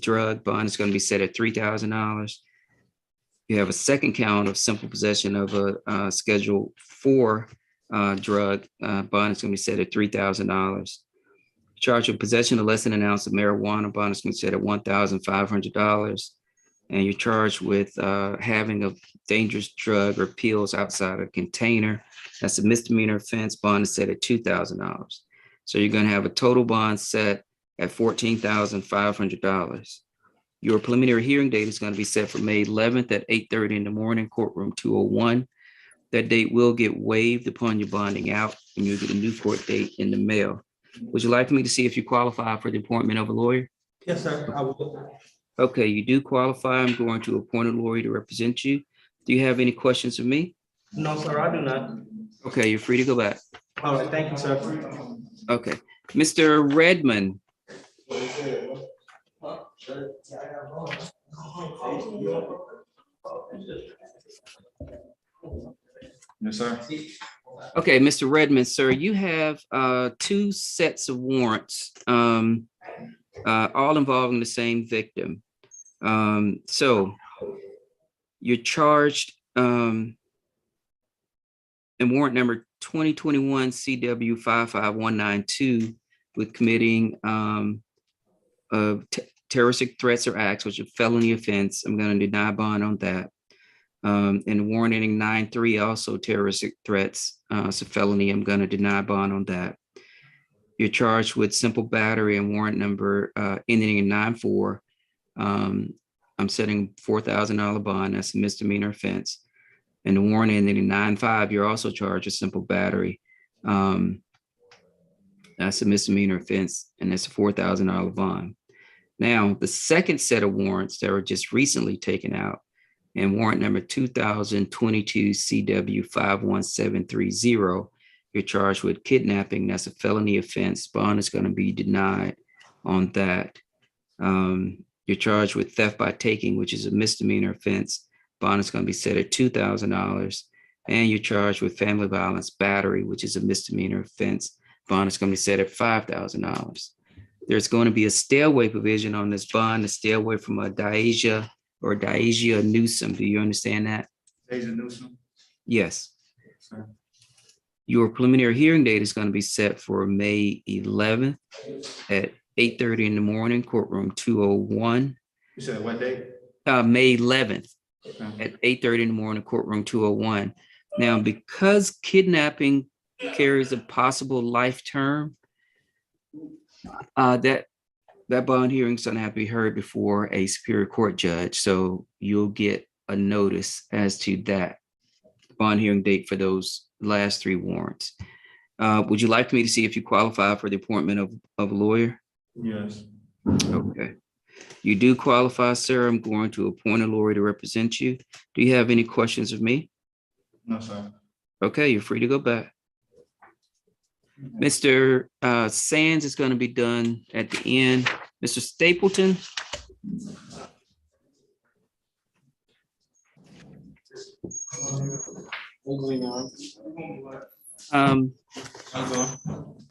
drug. Bond is going to be set at $3,000. You have a 2nd count of simple possession of a Schedule IV drug. Bond is going to be set at $3,000. Charged with possession of less than an ounce of marijuana. Bond is going to be set at $1,500. And you're charged with having a dangerous drug or pills outside a container. That's a misdemeanor offense. Bond is set at $2,000. So you're going to have a total bond set at $14,500. Your preliminary hearing date is going to be set for May 11th at 8:30 in the morning, courtroom 201. That date will get waived upon your bonding out, and you'll get a new court date in the mail. Would you like for me to see if you qualify for the appointment of a lawyer? Yes, sir. I will. Okay, you do qualify. I'm going to appoint a lawyer to represent you. Do you have any questions of me? No, sir, I do not. Okay, you're free to go back. All right, thank you, sir. Okay, Mr. Redmond. Yes, sir. Okay, Mr. Redmond, sir, you have 2 sets of warrants, all involving the same victim. So you're charged And warrant number 2021 CW 55192 with committing of terroristic threats or acts, which is a felony offense. I'm going to deny bond on that. And warrant ending 9-3, also terroristic threats. It's a felony. I'm going to deny bond on that. You're charged with simple battery and warrant number ending in 9-4. I'm setting $4,000 bond. That's a misdemeanor offense. And the warrant ending in 9-5, you're also charged with simple battery. That's a misdemeanor offense, and that's a $4,000 bond. Now, the second set of warrants that were just recently taken out, and warrant number 2022 CW 51730, you're charged with kidnapping. That's a felony offense. Bond is going to be denied on that. You're charged with theft by taking, which is a misdemeanor offense. Bond is going to be set at $2,000. And you're charged with family violence battery, which is a misdemeanor offense. Bond is going to be set at $5,000. There's going to be a stay away provision on this bond to stay away from a Diasia or Diasia Newsome. Do you understand that? Deja Newsom? Yes. Sir. Your preliminary hearing date is going to be set for May 11th at 8:30 in the morning, courtroom 201. You said what date? May 11th Okay. at 8:30 in the morning, courtroom 201. Now, because kidnapping carries a possible life term, that bond hearing is going to have to be heard before a superior court judge. So you'll get a notice as to that bond hearing date for those last three warrants. Would you like me to see if you qualify for the appointment of a lawyer? Yes. Okay. You do qualify, sir. I'm going to appoint a lawyer to represent you. Do you have any questions of me? No, sir. Okay, you're free to go back. Mr. Sands is going to be done at the end. Mr. Stapleton.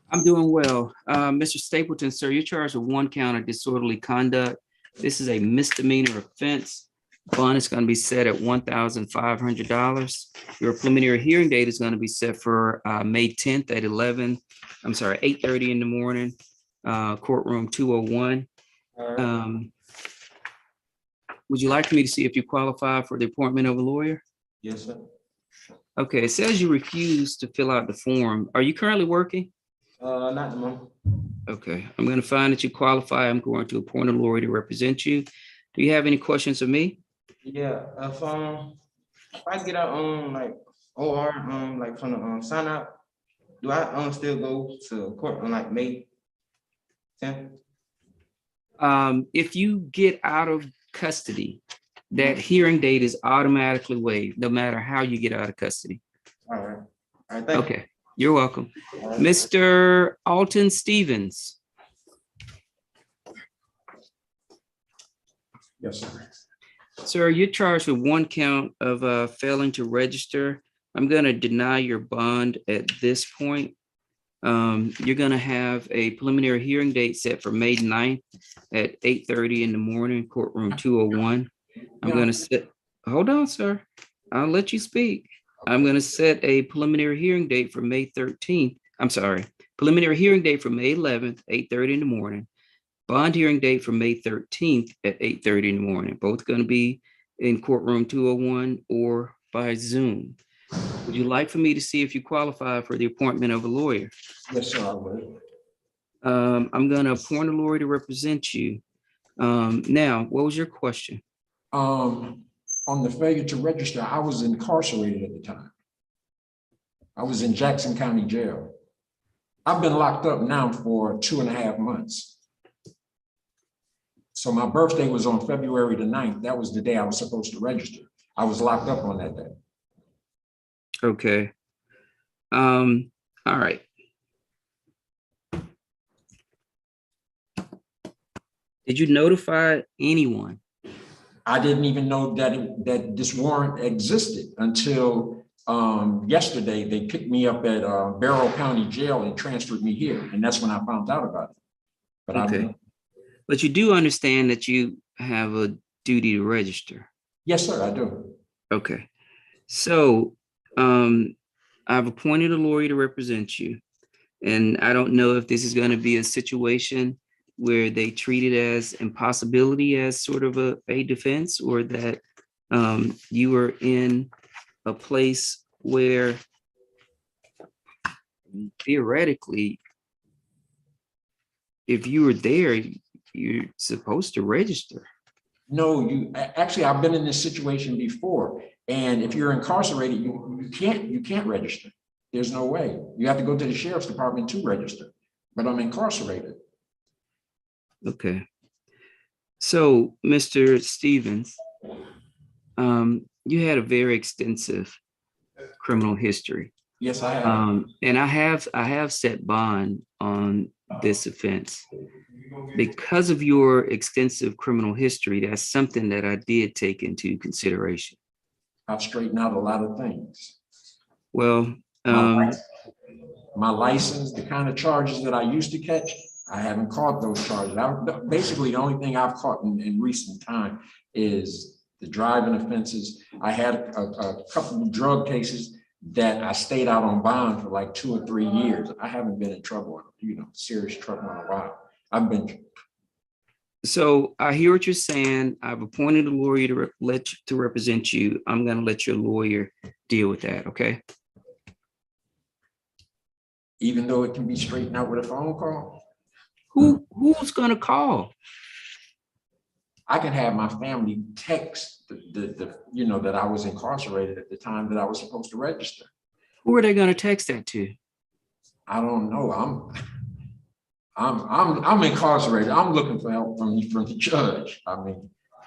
I'm doing well. Mr. Stapleton, sir, you're charged with one count of disorderly conduct. This is a misdemeanor offense. Bond is going to be set at $1,500. Your preliminary hearing date is going to be set for May 10th at 8:30 in the morning, courtroom 201. Would you like me to see if you qualify for the appointment of a lawyer? Yes, sir. Okay, it says you refuse to fill out the form. Are you currently working? Not the moment. Okay, I'm going to find that you qualify. I'm going to appoint a lawyer to represent you. Do you have any questions of me? Yeah, if I get out on like OR like from the sign out, do I still go to court on like May 10th? If you get out of custody, that hearing date is automatically waived, no matter how you get out of custody. All right. All right, thank you. Okay, you're welcome. All right. Mr. Alton Stevens. Yes, sir. Sir, you're charged with one count of failing to register. I'm going to deny your bond at this point. You're going to have a preliminary hearing date set for May 9th at 8:30 in the morning, courtroom 201. I'm going to set, hold on, sir. I'll let you speak. I'm going to set a preliminary hearing date for May 13th. I'm sorry, preliminary hearing date for May 11th, 8:30 in the morning. Bond hearing date for May 13th at 8:30 in the morning. Both going to be in courtroom 201 or by Zoom. Would you like for me to see if you qualify for the appointment of a lawyer? Yes, sir, I will. I'm going to appoint a lawyer to represent you. Now, what was your question? On the failure to register, I was incarcerated at the time. I was in Jackson County Jail. I've been locked up now for 2.5 months. So my birthday was on February the 9th. That was the day I was supposed to register. I was locked up on that day. Okay. All right. Did you notify anyone? I didn't even know that this warrant existed until yesterday. They picked me up at Barrow County Jail and transferred me here. And that's when I found out about it. But Okay. But you do understand that you have a duty to register? Yes, sir, I do. Okay. So I've appointed a lawyer to represent you. And I don't know if this is going to be a situation where they treat it as impossibility as sort of a defense, or that you are in a place where theoretically, if you were there, you're supposed to register. No, actually, I've been in this situation before. And if you're incarcerated, you can't register. There's no way. You have to go to the sheriff's department to register, but I'm incarcerated. Okay. So, Mr. Stevens, you had a very extensive criminal history. Yes, I have. And I have set bond on this offense. Because of your extensive criminal history, that's something that I did take into consideration. I've straightened out a lot of things. Well, my license, the kind of charges that I used to catch, I haven't caught those charges. Basically, the only thing I've caught in recent time is the driving offenses. I had a couple of drug cases that I stayed out on bond for like 2 or 3 years. I haven't been in trouble, serious trouble in a while. So I hear what you're saying. I've appointed a lawyer to represent you. I'm going to let your lawyer deal with that. Okay. Even though it can be straightened out with a phone call. Who's going to call? I can have my family text that I was incarcerated at the time that I was supposed to register. Who are they going to text that to? I don't know. I'm incarcerated. I'm looking for help from the judge.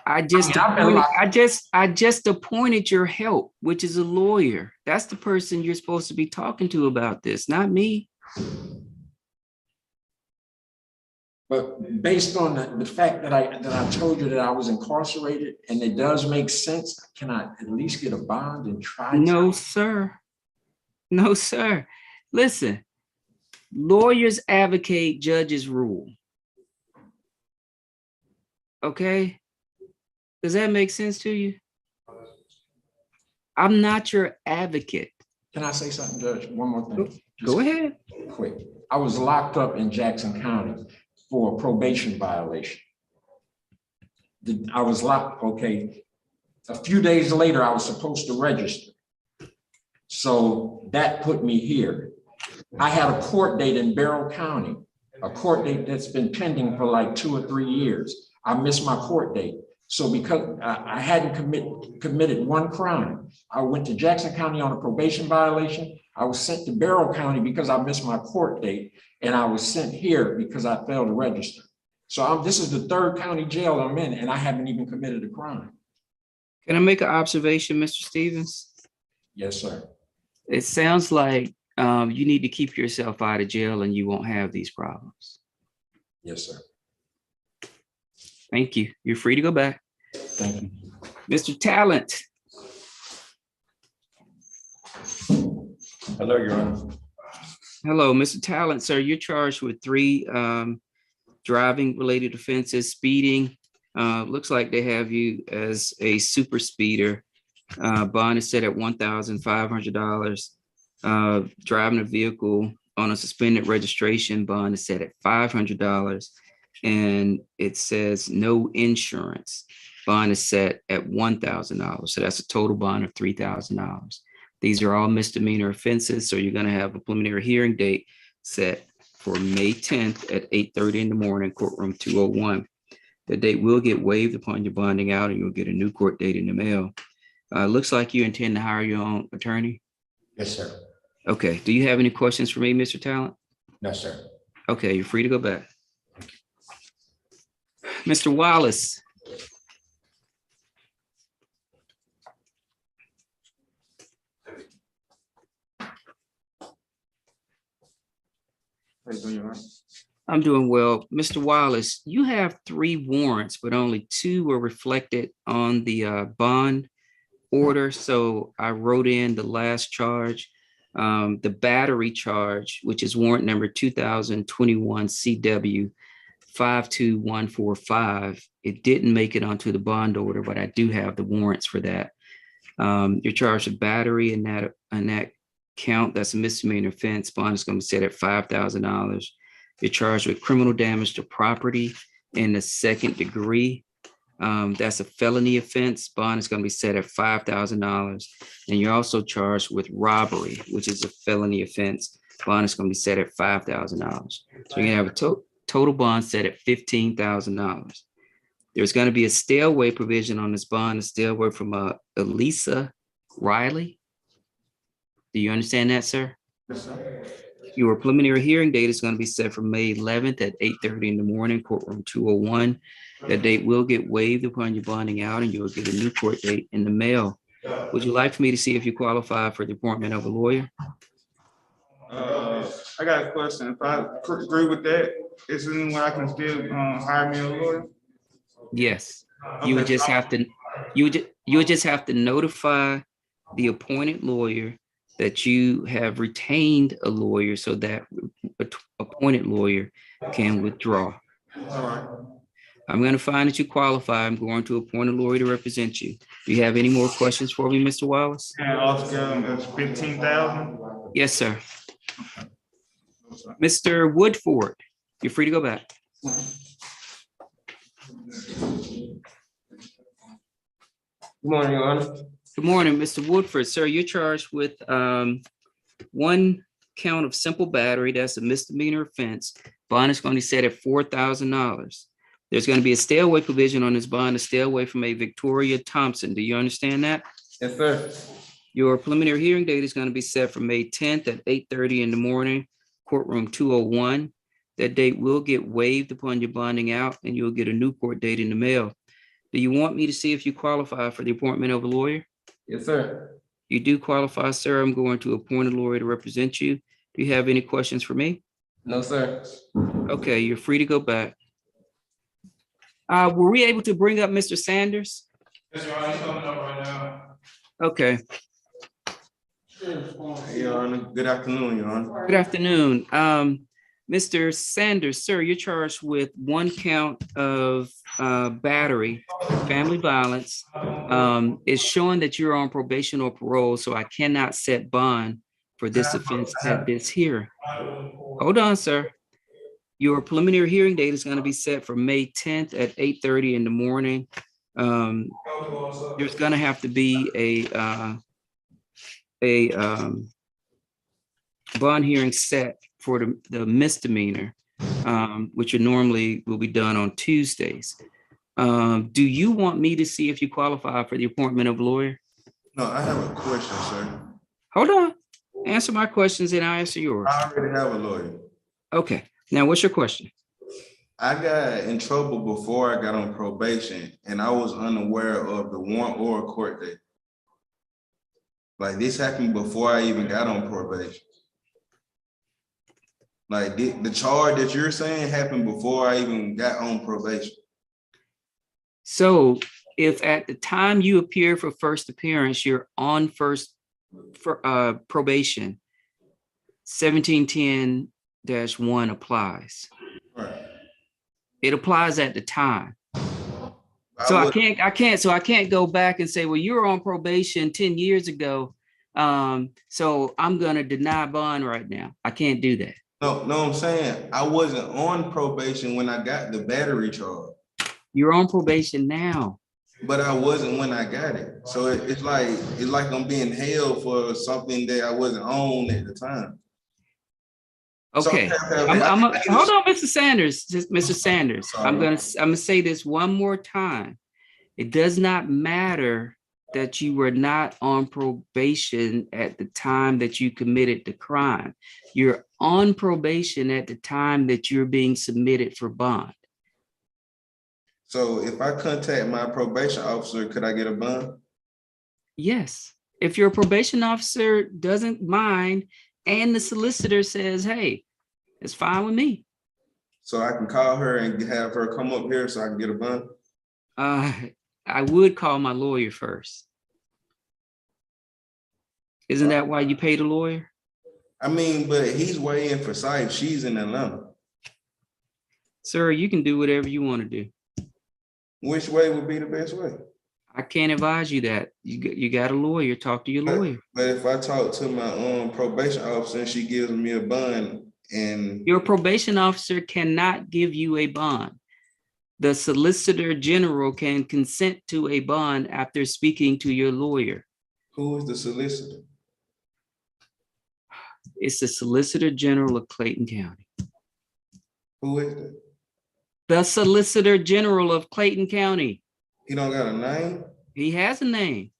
I just appointed your help, which is a lawyer. That's the person you're supposed to be talking to about this, not me. But based on the fact that I told you that I was incarcerated, and it does make sense, can I at least get a bond and try? No, sir. No, sir. Listen, lawyers advocate, judges rule. Okay? Does that make sense to you? I'm not your advocate. Can I say something, Judge? One more thing. Go ahead. Quick. I was locked up in Jackson County for a probation violation. I was locked, okay. A few days later, I was supposed to register. So that put me here. I had a court date in Barrow County, a court date that's been pending for like 2 or 3 years. I missed my court date. So because I hadn't committed one crime, I went to Jackson County on a probation violation. I was sent to Barrow County because I missed my court date, and I was sent here because I failed to register. So this is the 3rd county jail I'm in, and I haven't even committed a crime. Can I make an observation, Mr. Stevens? Yes, sir. It sounds like you need to keep yourself out of jail and you won't have these problems. Yes, sir. Thank you. You're free to go back. Thank you. Mr. Talent. Hello, Your Honor. Hello, Mr. Talent, sir. You're charged with 3 driving related offenses, speeding. Looks like they have you as a super speeder. Bond is set at $1,500. Driving a vehicle on a suspended registration, bond is set at $500. And it says no insurance. Bond is set at $1,000. So that's a total bond of $3,000. These are all misdemeanor offenses. So you're going to have a preliminary hearing date set for May 10th at 8:30 in the morning, courtroom 201. The date will get waived upon your bonding out, and you'll get a new court date in the mail. Looks like you intend to hire your own attorney. Yes, sir. Okay. Do you have any questions for me, Mr. Talent? No, sir. Okay, you're free to go back. Mr. Wallace. How you doing, Your Honor? I'm doing well. Mr. Wallace, you have 3 warrants, but only 2 were reflected on the bond order. So I wrote in the last charge, the battery charge, which is warrant number 2021 CW 52145. It didn't make it onto the bond order, but I do have the warrants for that. You're charged with battery in that count, that's a misdemeanor offense. Bond is going to be set at $5,000. You're charged with criminal damage to property in the second degree. That's a felony offense. Bond is going to be set at $5,000. And you're also charged with robbery, which is a felony offense. Bond is going to be set at $5,000. So you're going to have a total bond set at $15,000. There's going to be a stay away provision on this bond, a stay away from Elisa Riley. Do you understand that, sir? Yes, sir. Your preliminary hearing date is going to be set for May 11th at 8:30 in the morning, courtroom 201. That date will get waived upon your bonding out, and you'll get a new court date in the mail. Would you like for me to see if you qualify for the appointment of a lawyer? I got a question. If I agree with that, is there anyone I can still hire me a lawyer? Yes. You would just have to, you would just have to notify the appointed lawyer that you have retained a lawyer so that appointed lawyer can withdraw. All right. I'm going to find that you qualify. I'm going to appoint a lawyer to represent you. Do you have any more questions for me, Mr. Wallace? And altogether, it's 15,000. Yes, sir. Mr. Woodford, you're free to go back. Good morning, Your Honor. Good morning, Mr. Woodford. Sir, you're charged with one count of simple battery. That's a misdemeanor offense. Bond is going to be set at $4,000. There's going to be a stay away provision on this bond, a stay away from a Victoria Thompson. Do you understand that? Yes, sir. Your preliminary hearing date is going to be set for May 10th at 8:30 in the morning, courtroom 201. That date will get waived upon your bonding out, and you'll get a new court date in the mail. Do you want me to see if you qualify for the appointment of a lawyer? Yes, sir. You do qualify, sir. I'm going to appoint a lawyer to represent you. Do you have any questions for me? No, sir. Okay, you're free to go back. Were we able to bring up Mr. Sanders? Yes, Your Honor, he's coming up right now. Okay, Hey, Your Honor, good afternoon, Your Honor. good afternoon. Mr. Sanders, sir, you're charged with one count of battery, family violence. It's showing that you're on probation or parole, so I cannot set bond for this offense at this hearing. Hold on, sir. Your preliminary hearing date is going to be set for May 10th at 8:30 in the morning. There's going to have to be a bond hearing set for the misdemeanor, which normally will be done on Tuesdays. Do you want me to see if you qualify for the appointment of a lawyer? No, I have a question, sir. Hold on. Answer my questions and I'll answer yours. I already have a lawyer. Okay. Now, what's your question? I got in trouble before I got on probation, and I was unaware of the warrant or court date. Like, this happened before I even got on probation. Like, the charge that you're saying happened before I even got on probation. So if at the time you appear for first appearance, you're on probation, 1710-1 applies. Right. It applies at the time. So I can't go back and say, well, you were on probation 10 years ago. So I'm gonna deny bond right now. I can't do that. No, I'm saying I wasn't on probation when I got the battery charge. You're on probation now. But I wasn't when I got it. So it's like I'm being held for something that I wasn't on at the time. Okay. Hold on, Mr. Sanders. Mr. Sanders, I'm gonna say this one more time. It does not matter that you were not on probation at the time that you committed the crime. You're on probation at the time that you're being submitted for bond. So if I contact my probation officer, could I get a bond? Yes. If your probation officer doesn't mind and the solicitor says, hey, it's fine with me. So I can call her and have her come up here so I can get a bond? I would call my lawyer first. Isn't that why you paid a lawyer? I mean, but he's way in for Forsyth. She's in Atlanta. Sir, you can do whatever you want to do. Which way would be the best way? I can't advise you that. You got a lawyer, talk to your lawyer. But if I talk to my probation officer and she gives me a bond and Your probation officer cannot give you a bond. The Solicitor General can consent to a bond after speaking to your lawyer. who is the solicitor? It's the Solicitor General of Clayton County. Who is that? The Solicitor General of Clayton County. He don't got a name? He has a name.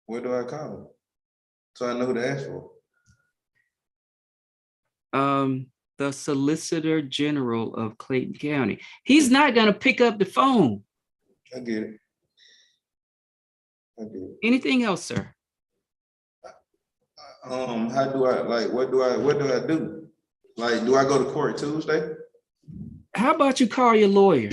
Where do I call him? So I know who to ask for. The Solicitor General of Clayton County. He's not gonna pick up the phone. I get it. I get it. Anything else, sir? How do I, like, what do I do? Like, do I go to court Tuesday? How about you call your lawyer?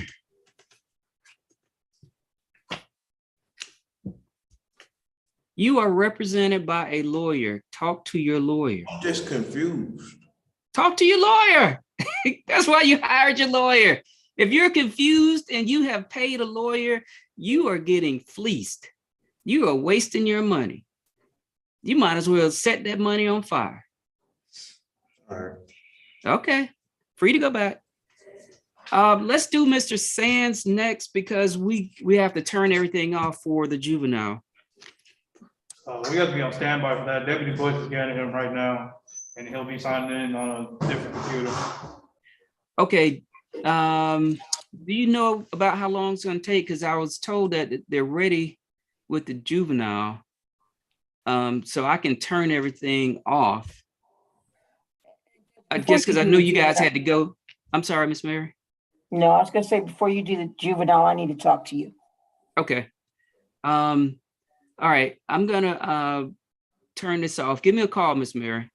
You are represented by a lawyer. Talk to your lawyer. I'm just confused. Talk to your lawyer. That's why you hired your lawyer. If you're confused and you have paid a lawyer, you are getting fleeced. You are wasting your money. You might as well set that money on fire. All right. Okay, free to go back. Let's do Mr. Sands next because we have to turn everything off for the juvenile. We have to be on standby for that. Deputy Bush is getting him right now, and he'll be signing in on a different computer. Okay, do you know about how long it's gonna take? Because I was told that they're ready with the juvenile. So I can turn everything off. Just because I knew you guys had to go. I'm sorry, Miss Mary. No, I was gonna say, before you do the juvenile, I need to talk to you. Okay. All right, I'm gonna turn this off. Give me a call, Miss Mary.